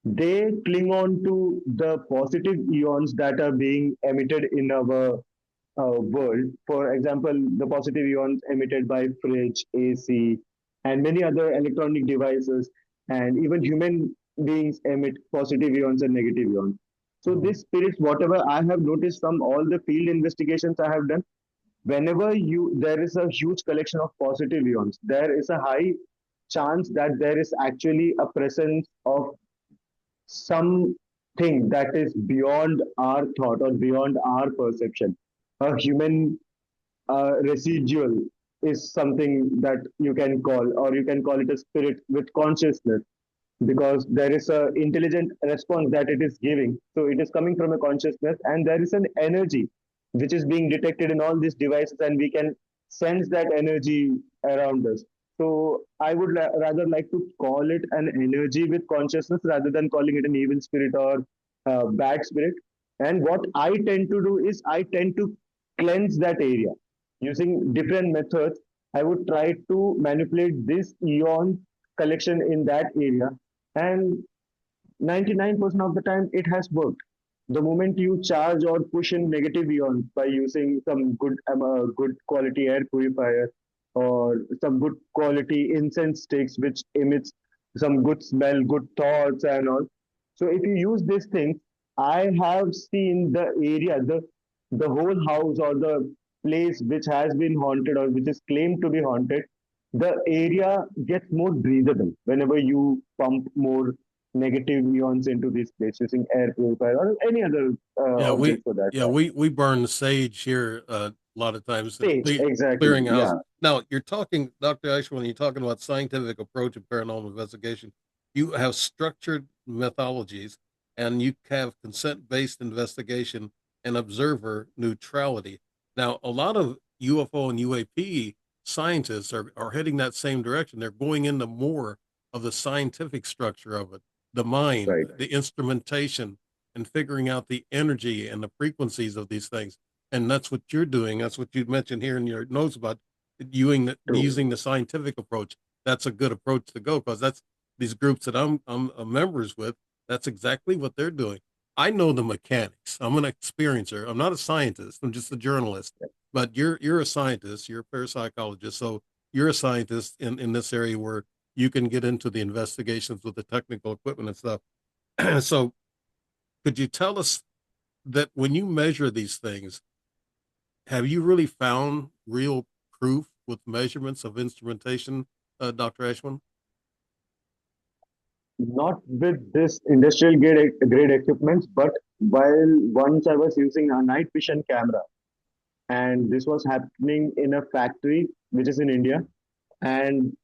they cling on to the positive ions that are being emitted in our world. For example, the positive ions emitted by fridge, AC, and many other electronic devices, and even human beings emit positive ions and negative ions. So these spirits, whatever I have noticed from all the field investigations I have done, whenever there is a huge collection of positive ions, there is a high chance that there is actually a presence of something that is beyond our thought or beyond our perception. A human residual is something that you can call, or you can call it a spirit with consciousness, because there is a intelligent response that it is giving. So it is coming from a consciousness, and there is an energy which is being detected in all these devices, and we can sense that energy around us. So I would rather like to call it an energy with consciousness rather than calling it an evil spirit or bad spirit. And what I tend to do is I tend to cleanse that area using different methods. I would try to manipulate this ion collection in that area, and 99% of the time it has worked. The moment you charge or push in negative ions by using some good quality air purifier or some good quality incense sticks which emits some good smell, good thoughts and all. So if you use these things, I have seen the area, the whole house or the place which has been haunted or which is claimed to be haunted, the area gets more breathable whenever you pump more negative ions into this place using air purifier or any other Yeah, object for that matter. we burn the sage here a lot of times, Stage, exactly. clearing Yeah, houses. Now you're talking, Doctor Ashwin, when you're talking about scientific approach in paranormal investigation, you have structured methodologies, and you have consent-based investigation and observer neutrality. Now, a lot of UFO and UAP scientists are heading that same direction. They're going into more of the scientific structure of it, the mind, right. the instrumentation, and figuring out the energy and the frequencies of these things. And that's what you're doing. That's what you mentioned here in your notes about True. using the scientific approach. That's a good approach to go, because that's these groups that I'm members with. That's exactly what they're doing. I know the mechanics. I'm an experiencer. I'm not a scientist. I'm just a journalist. But you're a scientist. You're a parapsychologist. So you're a scientist in this area where you can get into the investigations with the technical equipment and stuff. So could you tell us that when you measure these things, have you really found real proof with measurements of instrumentation, Dr. Ashwin? Not with this industrial grade equipment, but while once I was using a night vision camera, and this was happening in a factory which is in India, and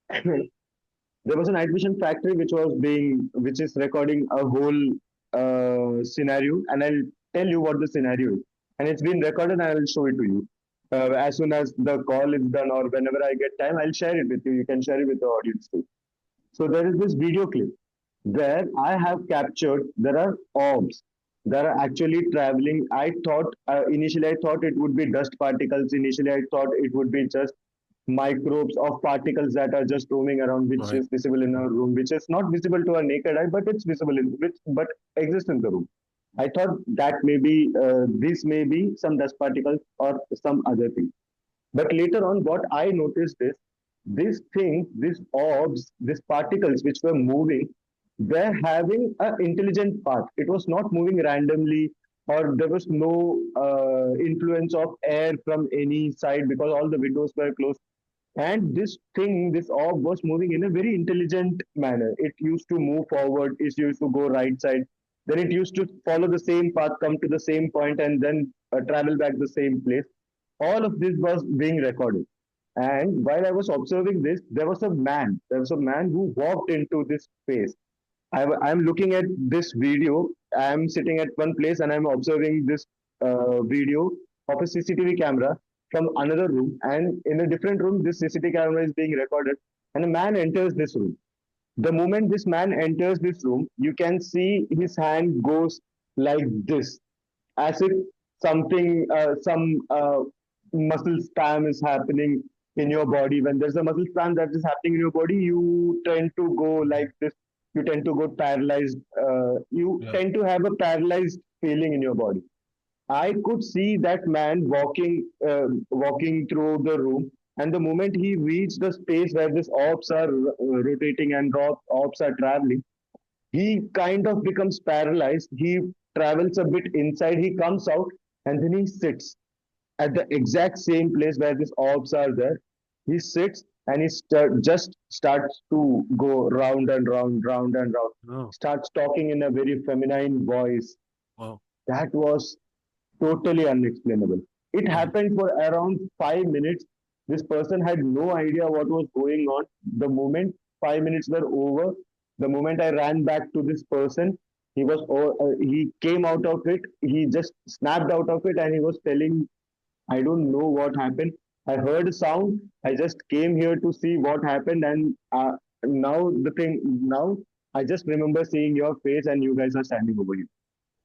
there was a night vision factory which is recording a whole scenario, and I'll tell you what the scenario is, and it's been recorded, and I'll show it to you as soon as the call is done, or whenever I get time, I'll share it with you. You can share it with the audience too. So there is this video clip where I have captured, there are orbs that are actually traveling. Initially I thought it would be dust particles. Initially I thought it would be just microbes of particles that are just roaming around, which Right. is visible in a room, which is not visible to our naked eye, but it's visible in which but exists in the room. I thought that maybe this may be some dust particles or some other thing. But later on, what I noticed is these things, these orbs, these particles which were moving, were having an intelligent path. It was not moving randomly, or there was no influence of air from any side because all the windows were closed. And this thing, this orb was moving in a very intelligent manner. It used to move forward, it used to go right side. Then it used to follow the same path, come to the same point, and then travel back the same place. All of this was being recorded. And while I was observing this, there was a man. There was a man who walked into this space. I'm looking at this video. I'm sitting at one place and I'm observing this video of a CCTV camera from another room. And in a different room, this CCTV camera is being recorded. And a man enters this room. The moment this man enters this room, you can see his hand goes like this, as if some muscle spam is happening in your body. When there's a muscle spam that is happening in your body, you tend to go like this. You tend to go paralyzed. You Yeah. tend to have a paralyzed feeling in your body. I could see that man walking through the room, and the moment he reached the space where these orbs are rotating and orbs are traveling, he kind of becomes paralyzed. He travels a bit inside. He comes out, and then he sits at the exact same place where these orbs are there. He sits and just starts to go round and round, round and round. Oh, Starts talking in a very feminine voice. wow. That was totally unexplainable. It Oh, happened for around 5 minutes. This person had no idea what was going on. The moment 5 minutes were over, the moment I ran back to this person, he came out of it. He just snapped out of it and he was telling, I don't know what happened. I heard a sound. I just came here to see what happened, and now I just remember seeing your face, and you guys are standing over here.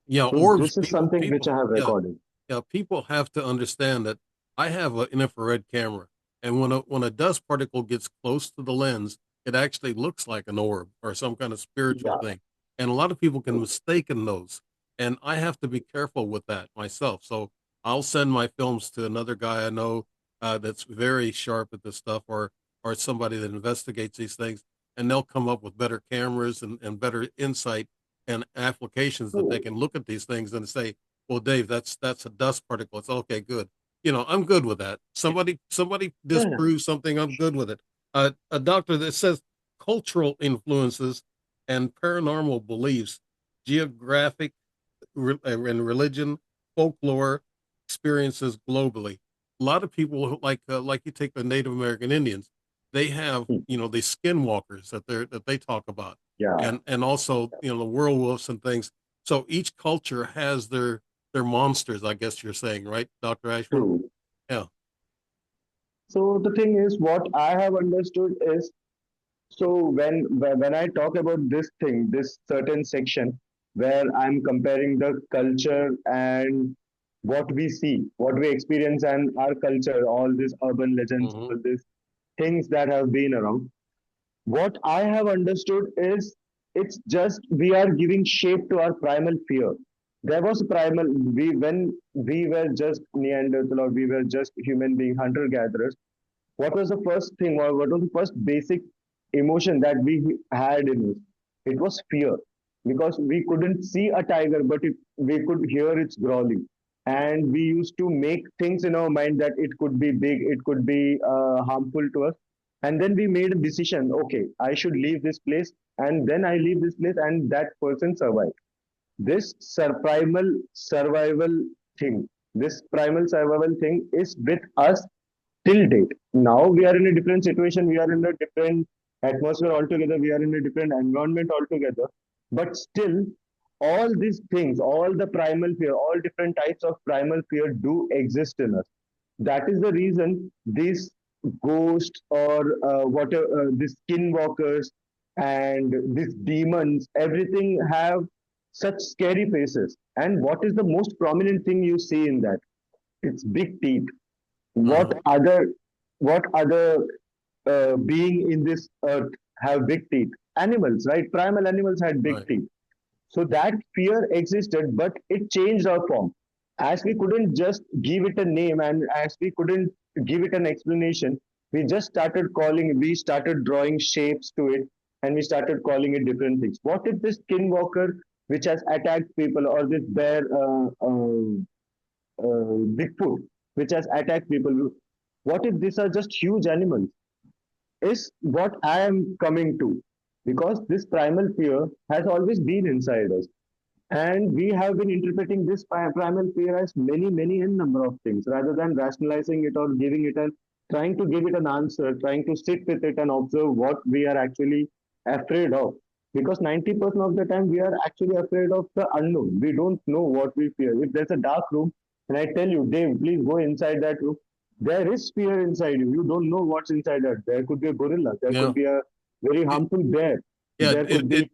yeah. So Orbs. this is something which I have Yeah, recorded. yeah. People have to understand that I have an infrared camera, and when a dust particle gets close to the lens, it actually looks like an orb or some kind of spiritual Yeah. thing, and a lot of people can mistake those. And I have to be careful with that myself. So I'll send my films to another guy I know that's very sharp at this stuff, or somebody that investigates these things, and they'll come up with better cameras and better insight and applications that they So, can look at these things and say, well, Dave, that's a dust particle. It's okay, good. I'm good with that. Somebody yeah, disproves something, I'm good with it. A doctor that says cultural influences and paranormal beliefs, geographic and religion, folklore experiences globally. A lot of people like you take the Native American Indians, they have the skinwalkers that they talk about, yeah, and also the werewolves and things. So each culture has their monsters, I guess you're saying, right, Dr. Ashwin? true. Yeah. So the thing is, what I have understood is, so when I talk about this thing, this certain section where I'm comparing the culture and what we see, what we experience, and our culture, all these urban legends, Hmm. all these things that have been around. What I have understood is it's just we are giving shape to our primal fear. There was a primal we when we were just Neanderthal or we were just human being hunter gatherers. What was the first thing or what was the first basic emotion that we had in us? It was fear because we couldn't see a tiger, but we could hear its growling. And we used to make things in our mind that it could be big, it could be harmful to us. And then we made a decision, okay, I should leave this place. And then I leave this place, and that person survived. This primal survival thing, this primal survival thing is with us till date. Now we are in a different situation, we are in a different atmosphere altogether, we are in a different environment altogether. But still, all these things, all the primal fear, all different types of primal fear do exist in us. That is the reason these ghosts or whatever, these skinwalkers and these demons, everything have such scary faces. And what is the most prominent thing you see in that? It's big teeth. Hmm. What other being in this earth have big teeth? Animals, right? Primal animals had big Right. teeth. So that fear existed, but it changed our form. As we couldn't just give it a name and as we couldn't give it an explanation, we started drawing shapes to it and we started calling it different things. What if this skinwalker, which has attacked people, or this Bigfoot, which has attacked people, what if these are just huge animals? Is what I am coming to. Because this primal fear has always been inside us. And we have been interpreting this primal fear as many in number of things rather than rationalizing it or giving it an trying to give it an answer, trying to sit with it and observe what we are actually afraid of. Because 90% of the time we are actually afraid of the unknown. We don't know what we fear. If there's a dark room and I tell you, Dave, please go inside that room, there is fear inside you. You don't know what's inside that. There could be a gorilla, there Yeah. could be a very It, harmful bear, yeah. there could be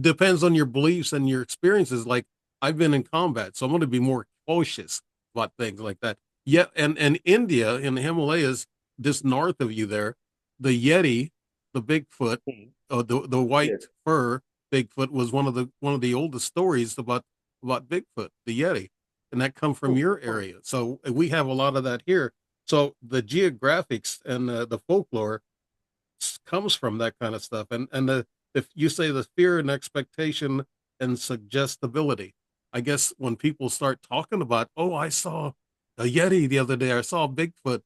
Depends on your beliefs and your experiences. Like I've been in combat, so I'm going to be more cautious about things like that. Yeah. And India in the Himalayas, just north of you there, the Yeti, the Bigfoot, the white yes. fur Bigfoot was one of the oldest stories about Bigfoot, the Yeti, and that come from Oh, your oh, area. So we have a lot of that here. So the geographics and the folklore comes from that kind of stuff. And the if you say the fear and expectation and suggestibility, I guess when people start talking about, oh, I saw a Yeti the other day, I saw a Bigfoot,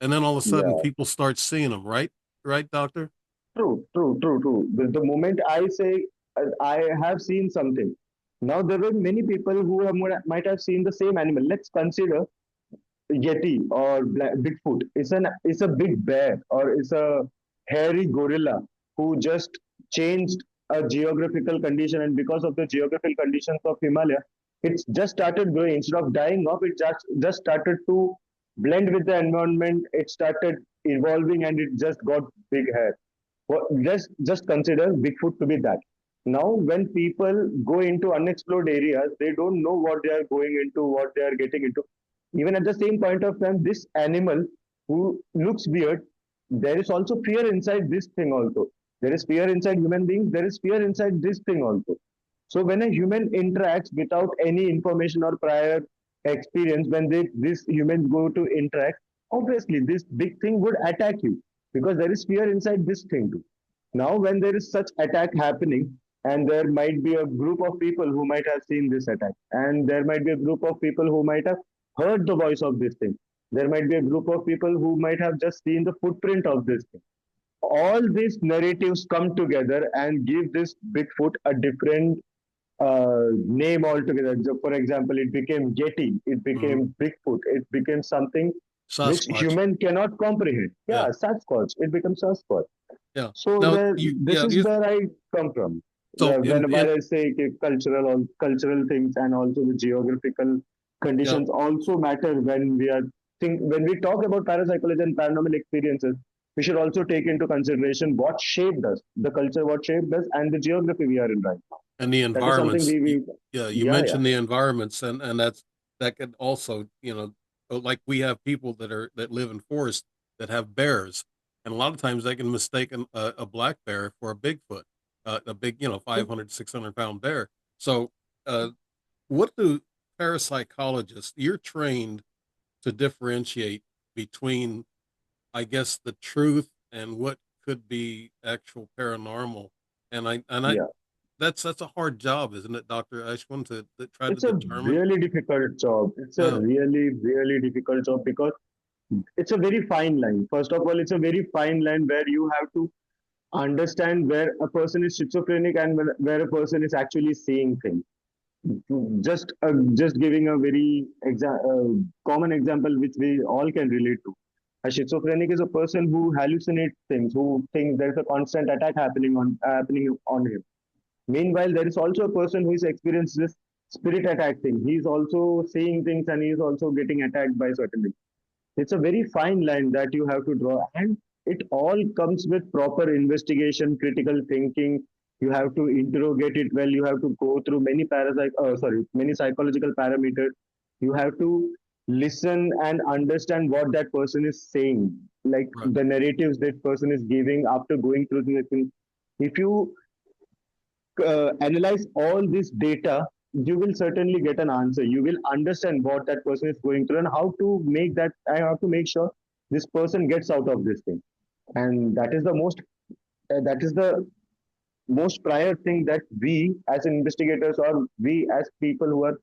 and then all of a sudden yeah. people start seeing them, right? Right, doctor? True. The moment I say I have seen something, now there were many people who might have seen the same animal. Let's consider Yeti or Bigfoot. It's a big bear or it's a hairy gorilla who just changed a geographical condition, and because of the geographical conditions of Himalaya, it's just started growing. Instead of dying off, it just started to blend with the environment. It started evolving, and it just got big hair. Well, just consider Bigfoot to be that. Now, when people go into unexplored areas, they don't know what they are going into, what they are getting into. Even at the same point of time, this animal who looks weird, there is also fear inside this thing also. There is fear inside human beings. There is fear inside this thing also. So when a human interacts without any information or prior experience, when this humans go to interact, obviously this big thing would attack you because there is fear inside this thing too. Now, when there is such attack happening, and there might be a group of people who might have seen this attack, and there might be a group of people who might have heard the voice of this thing. There might be a group of people who might have just seen the footprint of this thing. All these narratives come together and give this Bigfoot a different name altogether. So for example, it became Yeti, it Mm-hmm. became Bigfoot, it became something which Sasquatch. human cannot comprehend. Yeah. Yeah, Sasquatch, it becomes Sasquatch. Yeah. So Now you this yeah, is you where I come from. so When while I say cultural things and also the geographical yeah, conditions also matter when when we talk about parapsychology and paranormal experiences, we should also take into consideration what shaped us, the culture, what shaped us, and the geography we are in right now. and the That is something environments. we Yeah, you yeah. mentioned the environments, and that could also, like we have people that live in forests that have bears, and a lot of times they can mistake a black bear for a Bigfoot, a big, 500, 600 pound bear. So, uh, what do parapsychologists? You're trained to differentiate between, I guess, the truth and what could be actual paranormal, and I Yeah. that's a hard job, isn't it, Doctor Ashwin, to try to It's a determine? really difficult job. It's a Uh, really difficult job because it's a very fine line. First of all, it's a very fine line where you have to understand where a person is schizophrenic and where a person is actually seeing things. Just giving a very common example which we all can relate to. A schizophrenic is a person who hallucinates things, who thinks there's a constant attack happening on him. Meanwhile, there is also a person who is experiencing this spirit attack thing. He's also seeing things and he's also getting attacked by certain things. It's a very fine line that you have to draw, and it all comes with proper investigation, critical thinking. You have to interrogate it well. You have to go through many psychological parameters. You have to listen and understand what that person is saying, like right, the narratives that person is giving after going through the thing. If you analyze all this data, you will certainly get an answer. You will understand what that person is going through and how to make that. I have to make sure this person gets out of this thing, and that is the most prior thing that we as investigators or we as people who are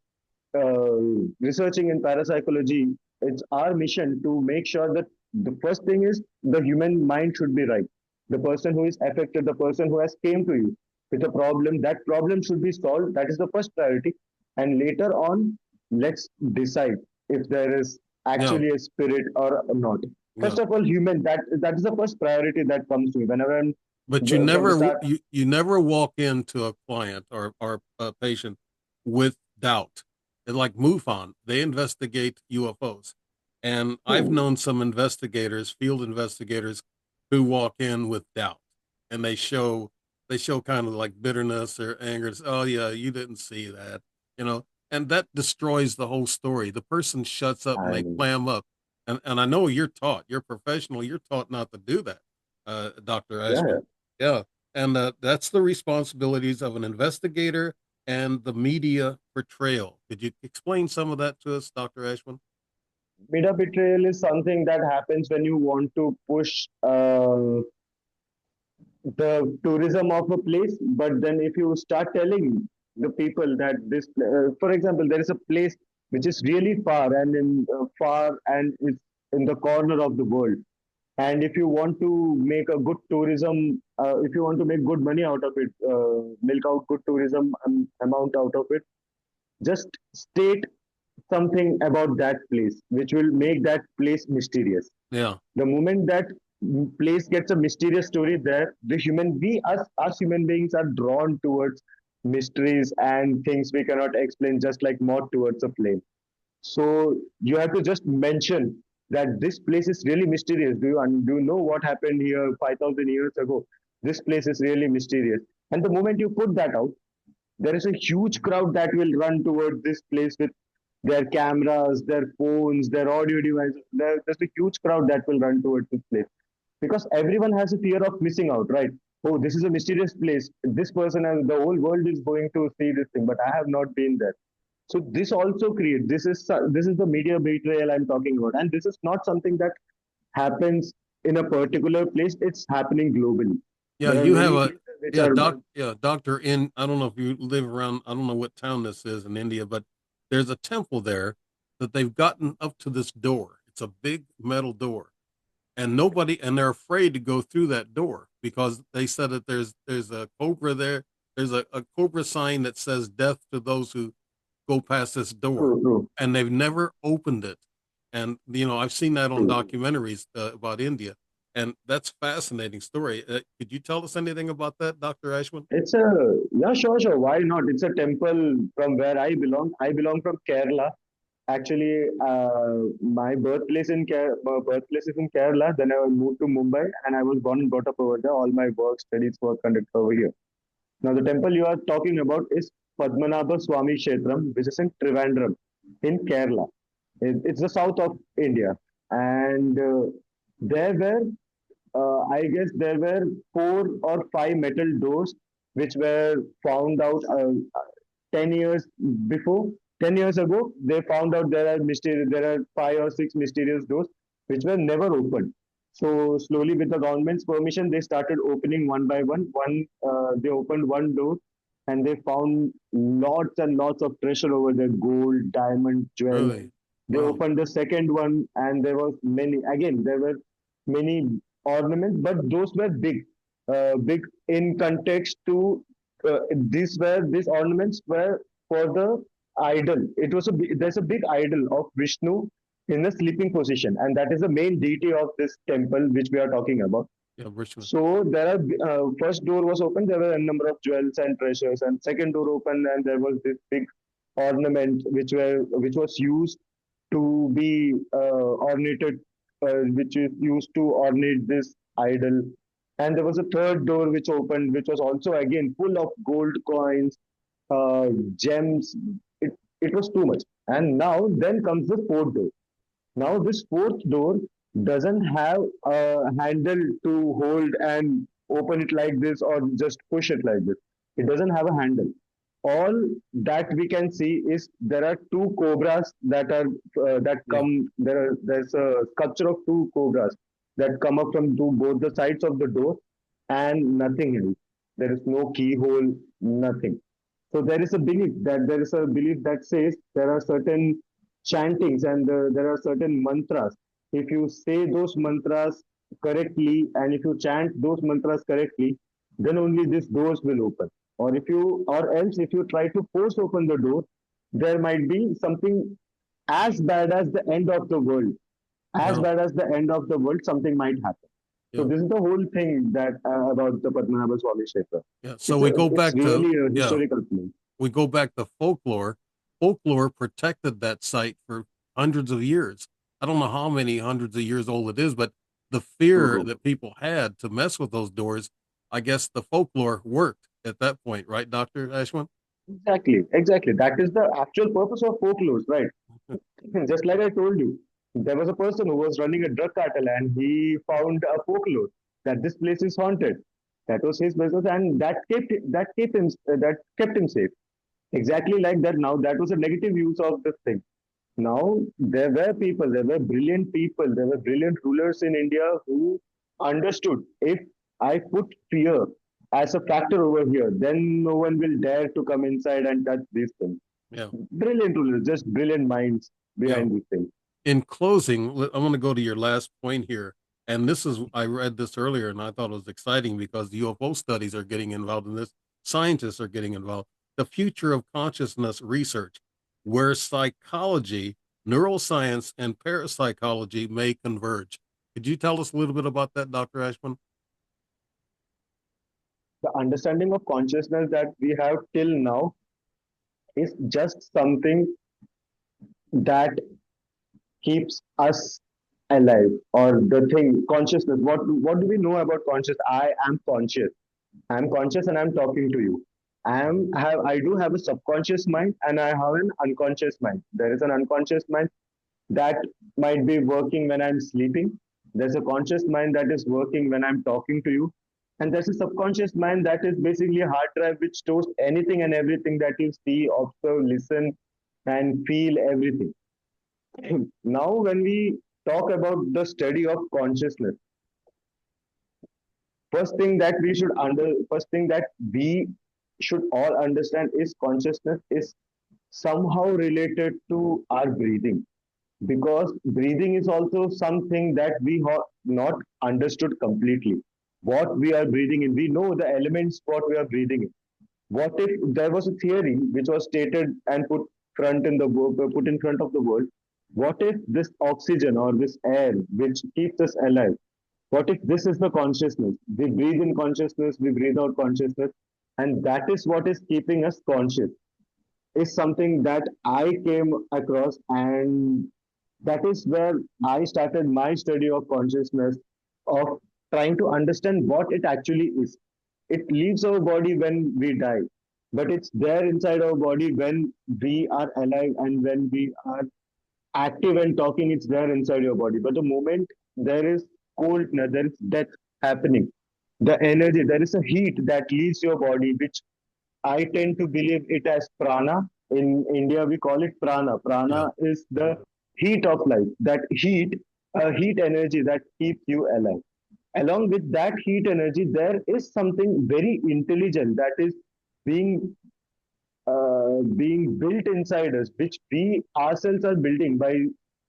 researching in parapsychology, it's our mission to make sure that the first thing is the human mind should be right. The person who is affected, the person who has came to you, with a problem. That problem should be solved. That is the first priority. And later on, let's decide if there is Yeah, actually a spirit or not. yeah. First of all, human. That is the first priority that comes to me whenever I'm But from the start. you never walk into a client or a patient with doubt. And like MUFON, they investigate UFOs, and I've Hmm, known some investigators, field investigators, who walk in with doubt, and they show kind of like bitterness or anger. It's, oh yeah, you didn't see that, you know, and that destroys the whole story. The person shuts up and they and clam up, and I know you're taught, you're professional, you're taught not to do that, Doctor yeah, Ashwin. Yeah, and that's the responsibilities of an investigator and the media portrayal. Could you explain some of that to us, Doctor Ashwin? media betrayal is something that happens when you want to push the tourism of a place, but then if you start telling the people that this for example, there is a place which is really far and in far and it's in the corner of the world, and if you want to make a good tourism, if you want to make good money out of it, milk out good tourism amount out of it, just state something about that place which will make that place mysterious. Yeah, The moment that place gets a mysterious story there, the human we us human beings are drawn towards mysteries and things we cannot explain, just like moth towards a flame. So you have to just mention that this place is really mysterious. Do you know what happened here 5,000 years ago? This place is really mysterious. And the moment you put that out, there is a huge crowd that will run towards this place with their cameras, their phones, their audio devices. There's a huge crowd that will run towards this place because everyone has a fear of missing out, right? Oh, this is a mysterious place. This person and the whole world is going to see this thing, but I have not been there. So this also creates this is the media betrayal I'm talking about, and this is not something that happens in a particular place. It's happening globally. yeah. There are You have many a places which are yeah, doctor. In I don't know if you live around. I don't know what town this is in India, but there's a temple there that they've gotten up to this door. It's a big metal door, and nobody and they're afraid to go through that door because they said that there's a cobra there. There's a cobra sign that says death to those who go past this door, true, true, and they've never opened it. And you know, I've seen that on true. documentaries about India, and that's a fascinating story. Could you tell us anything about that, Doctor Ashwin? It's a yeah, sure, sure. Why not? It's a temple from where I belong. I belong from Kerala. Actually, my birthplace is in Kerala. Then I moved to Mumbai, and I was born and brought up over there. All my work, studies were conducted over here. Now, the temple you are talking about is Padmanabha Swami Kshetram, which is in Trivandrum, in Kerala. It's the south of India, and there were I guess there were 4 or 5 metal doors which were found out 10 years before. 10 years ago, they found out there are 5 or 6 mysterious doors which were never opened. So slowly, with the government's permission, they started opening one by one. They opened one door, and they found lots and lots of treasure over there: gold, diamond, jewels. Really? They Wow. opened the second one, and there was many. Again, there were many ornaments, but those were big in context to these ornaments were for the idol. There's a big idol of Vishnu in the sleeping position, and that is the main deity of this temple which we are talking about. Yeah, Richmond. So there are first door was open. There were a number of jewels and treasures, and second door opened, and there was this big ornament which was used to be ornated, which is used to ornate this idol. And there was a third door which opened, which was also again full of gold coins, gems. It was too much. And now then comes the fourth door. Now, this fourth door doesn't have a handle to hold and open it like this or just push it like this. It doesn't have a handle. All that we can see is there are 2 cobras that Yeah. come. There's a sculpture of 2 cobras that come up from both the sides of the door, and nothing else. There is no keyhole, nothing. So there is a belief that says there are certain chantings and there are certain mantras. If you say those mantras correctly and if you chant those mantras correctly, then only these doors will open. Or else if you try to force open the door, there might be something as bad as the end of the world. As Yeah, bad as the end of the world, something might happen. So yeah, this is the whole thing that about the Padmanabha Swami Kshetra. yeah. So we go It's back to really a yeah, historical place. we go back to folklore. Folklore protected that site for hundreds of years. I don't know how many hundreds of years old it is, but the fear Mhm. that people had to mess with those doors, I guess the folklore worked at that point, right, Doctor Ashwin? Exactly, exactly. That is the actual purpose of folklore, right? Just like I told you, there was a person who was running a drug cartel and he found a folklore that this place is haunted. That was his business, and that kept him safe. Exactly like that. Now that was a negative use of this thing. Now there were brilliant people, there were brilliant rulers in India who understood if I put fear as a factor over here, then no one will dare to come inside and touch these things. Yeah, Brilliant rulers, just brilliant minds yeah. behind these things. In closing, I want to go to your last point here. And this is, I read this earlier and I thought it was exciting because the UFO studies are getting involved in this. Scientists are getting involved. The future of consciousness research, where psychology, neuroscience, and parapsychology may converge. Could you tell us a little bit about that, Dr. Ashwin? The understanding of consciousness that we have till now is just something that keeps us alive, or the thing consciousness. What do we know about conscious? I am conscious. I'm conscious and I'm talking to you. I do have a subconscious mind and I have an unconscious mind. There is an unconscious mind that might be working when I'm sleeping. There's a conscious mind that is working when I'm talking to you. And there's a subconscious mind that is basically a hard drive which stores anything and everything that you see, observe, listen, and feel everything. Now, when we talk about the study of consciousness, first thing that we should all understand is consciousness is somehow related to our breathing, because breathing is also something that we have not understood completely. What we are breathing in, we know the elements what we are breathing in. What if there was a theory which was stated and put in front of the world? What if this oxygen or this air which keeps us alive, what if this is the consciousness? We breathe in consciousness, we breathe out consciousness, and that is what is keeping us conscious. Is something that I came across, and that is where I started my study of consciousness, of trying to understand what it actually is. It leaves our body when we die, but it's there inside our body when we are alive and when we are active and talking, it's there inside your body. But the moment there is coldness, there is death happening, the energy, there is a heat that leaves your body, which I tend to believe it as prana. In India, we call it prana. Yeah, Prana is the heat of life, that heat, heat energy that keeps you alive. Along with that heat energy, there is something very intelligent that is being being built inside us, which we ourselves are building by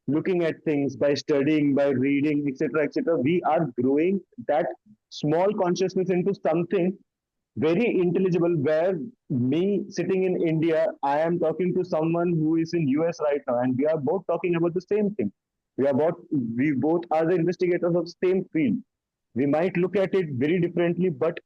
looking at things, by studying, by reading, etc., etc. We are growing that small consciousness into something very intelligible. Where me sitting in India, I am talking to someone who is in US right now, and we are both talking about the same thing. We both are the investigators of the same field. We might look at it very differently, but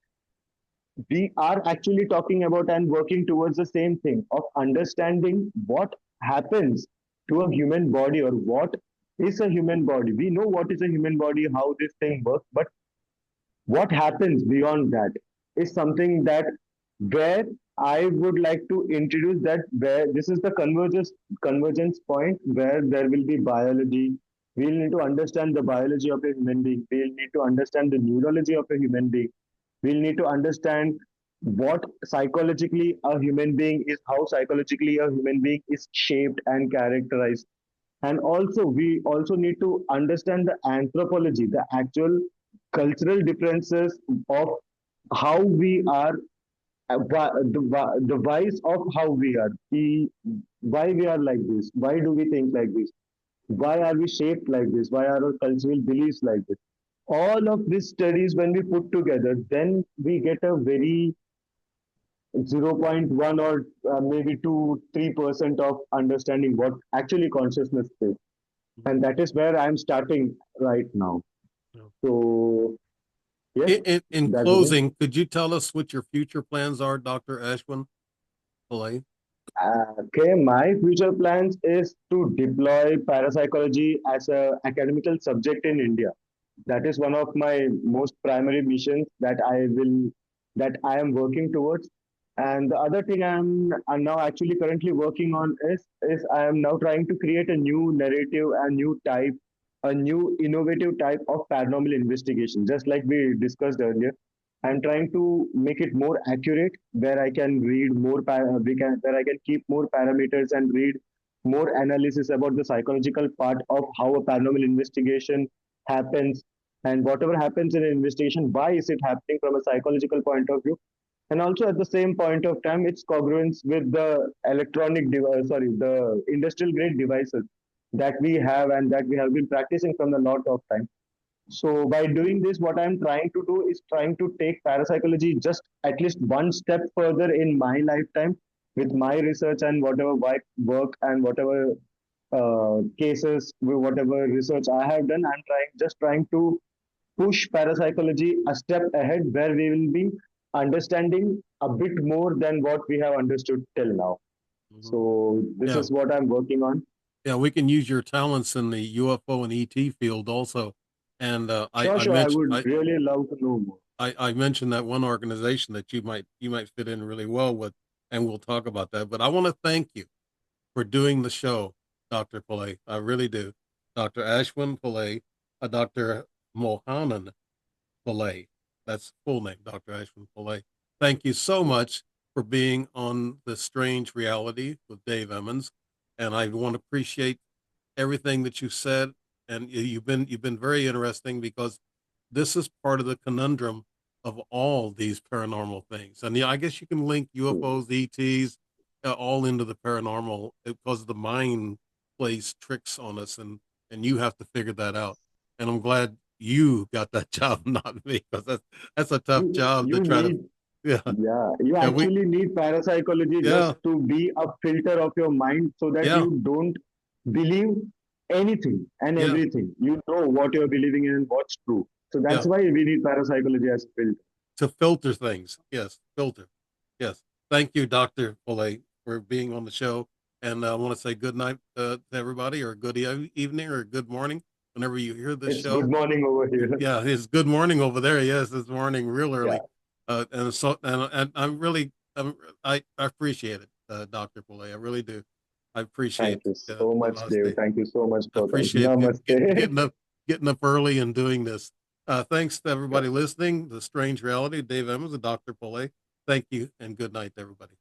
we are actually talking about and working towards the same thing of understanding what happens to a human body, or what is a human body. We know what is a human body, how this thing works, but what happens beyond that is something that where I would like to introduce that, where this is the convergence point where there will be biology. We'll need to understand the biology of a human being. We'll need to understand the neurology of a human being. We'll need to understand what psychologically a human being is, how psychologically a human being is shaped and characterized. And also, we also need to understand the anthropology, the actual cultural differences of how we are, the whys of how we are, why we are like this, why do we think like this, why are we shaped like this, why are our cultural beliefs like this. all of these studies, when we put together, then we get a very 0.1 or maybe 2 3% of understanding what actually consciousness is. And that is where I'm starting right now. Yeah. So yes, In that's it. closing, could you tell us what your future plans are, Dr. Ashwin Pillai? Okay, my future plans is to deploy parapsychology as a academical subject in India. That is one of my most primary missions that I am working towards. And the other thing I'm now actually currently working on is I am now trying to create a new narrative, a new innovative type of paranormal investigation, just like we discussed earlier. I'm trying to make it more accurate, where I can read more, where I can keep more parameters and read more analysis about the psychological part of how a paranormal investigation happens, and whatever happens in an investigation, why is it happening from a psychological point of view, and also at the same point of time, it's congruence with the the industrial grade devices that we have and that we have been practicing from a lot of time. So by doing this, what I'm trying to do is trying to take parapsychology just at least one step further in my lifetime with my research and whatever work and whatever cases, whatever research I have done. I'm trying to push parapsychology a step ahead, where we will be understanding a bit more than what we have understood till now. Mhm. So this Yeah, is what I'm working on. yeah, we can use your talents in the UFO and ET field also. And Sure, I sure. I mentioned would really love to know more. I mentioned that one organization that you might fit in really well with, and we'll talk about that. But I want to thank you for doing the show, Dr. Pillai. I really do. Dr. Ashwin Pillai, Dr. Mohanan Pillai. That's full name, Dr. Ashwin Pillai. Thank you so much for being on The Strange Reality with Dave Emmons. And I want to appreciate everything that you said. And you've been very interesting because this is part of the conundrum of all these paranormal things. And yeah, I guess you can link UFOs, ETs, all into the paranormal because the mind plays tricks on us, and you have to figure that out. And I'm glad you got that job, not me, because that's a tough job to You try to. need Yeah, Yeah, you yeah, we, actually need parapsychology just yeah, to be a filter of your mind so that yeah, you don't believe anything and yeah, everything. You know what you're believing in and what's true. So yeah. that's why we need parapsychology as filter. To filter things. Yes, filter. Yes. Thank you, Dr. Foley, for being on the show. And I want to say good night to everybody, or good evening, or good morning, whenever you hear this It's good show. morning over here. Yeah, it's good morning over there. Yes, it's morning real Yeah. early. And I'm really, I appreciate it, Dr. Foley. I really do. I appreciate Thank you so the much, Dave. honesty. Thank you so much I for that. appreciate Namaste. getting up early and doing this. Thanks to Sure. everybody listening. The Strange Reality, Dave Emmons and Dr. Pillay. Thank you and good night, everybody.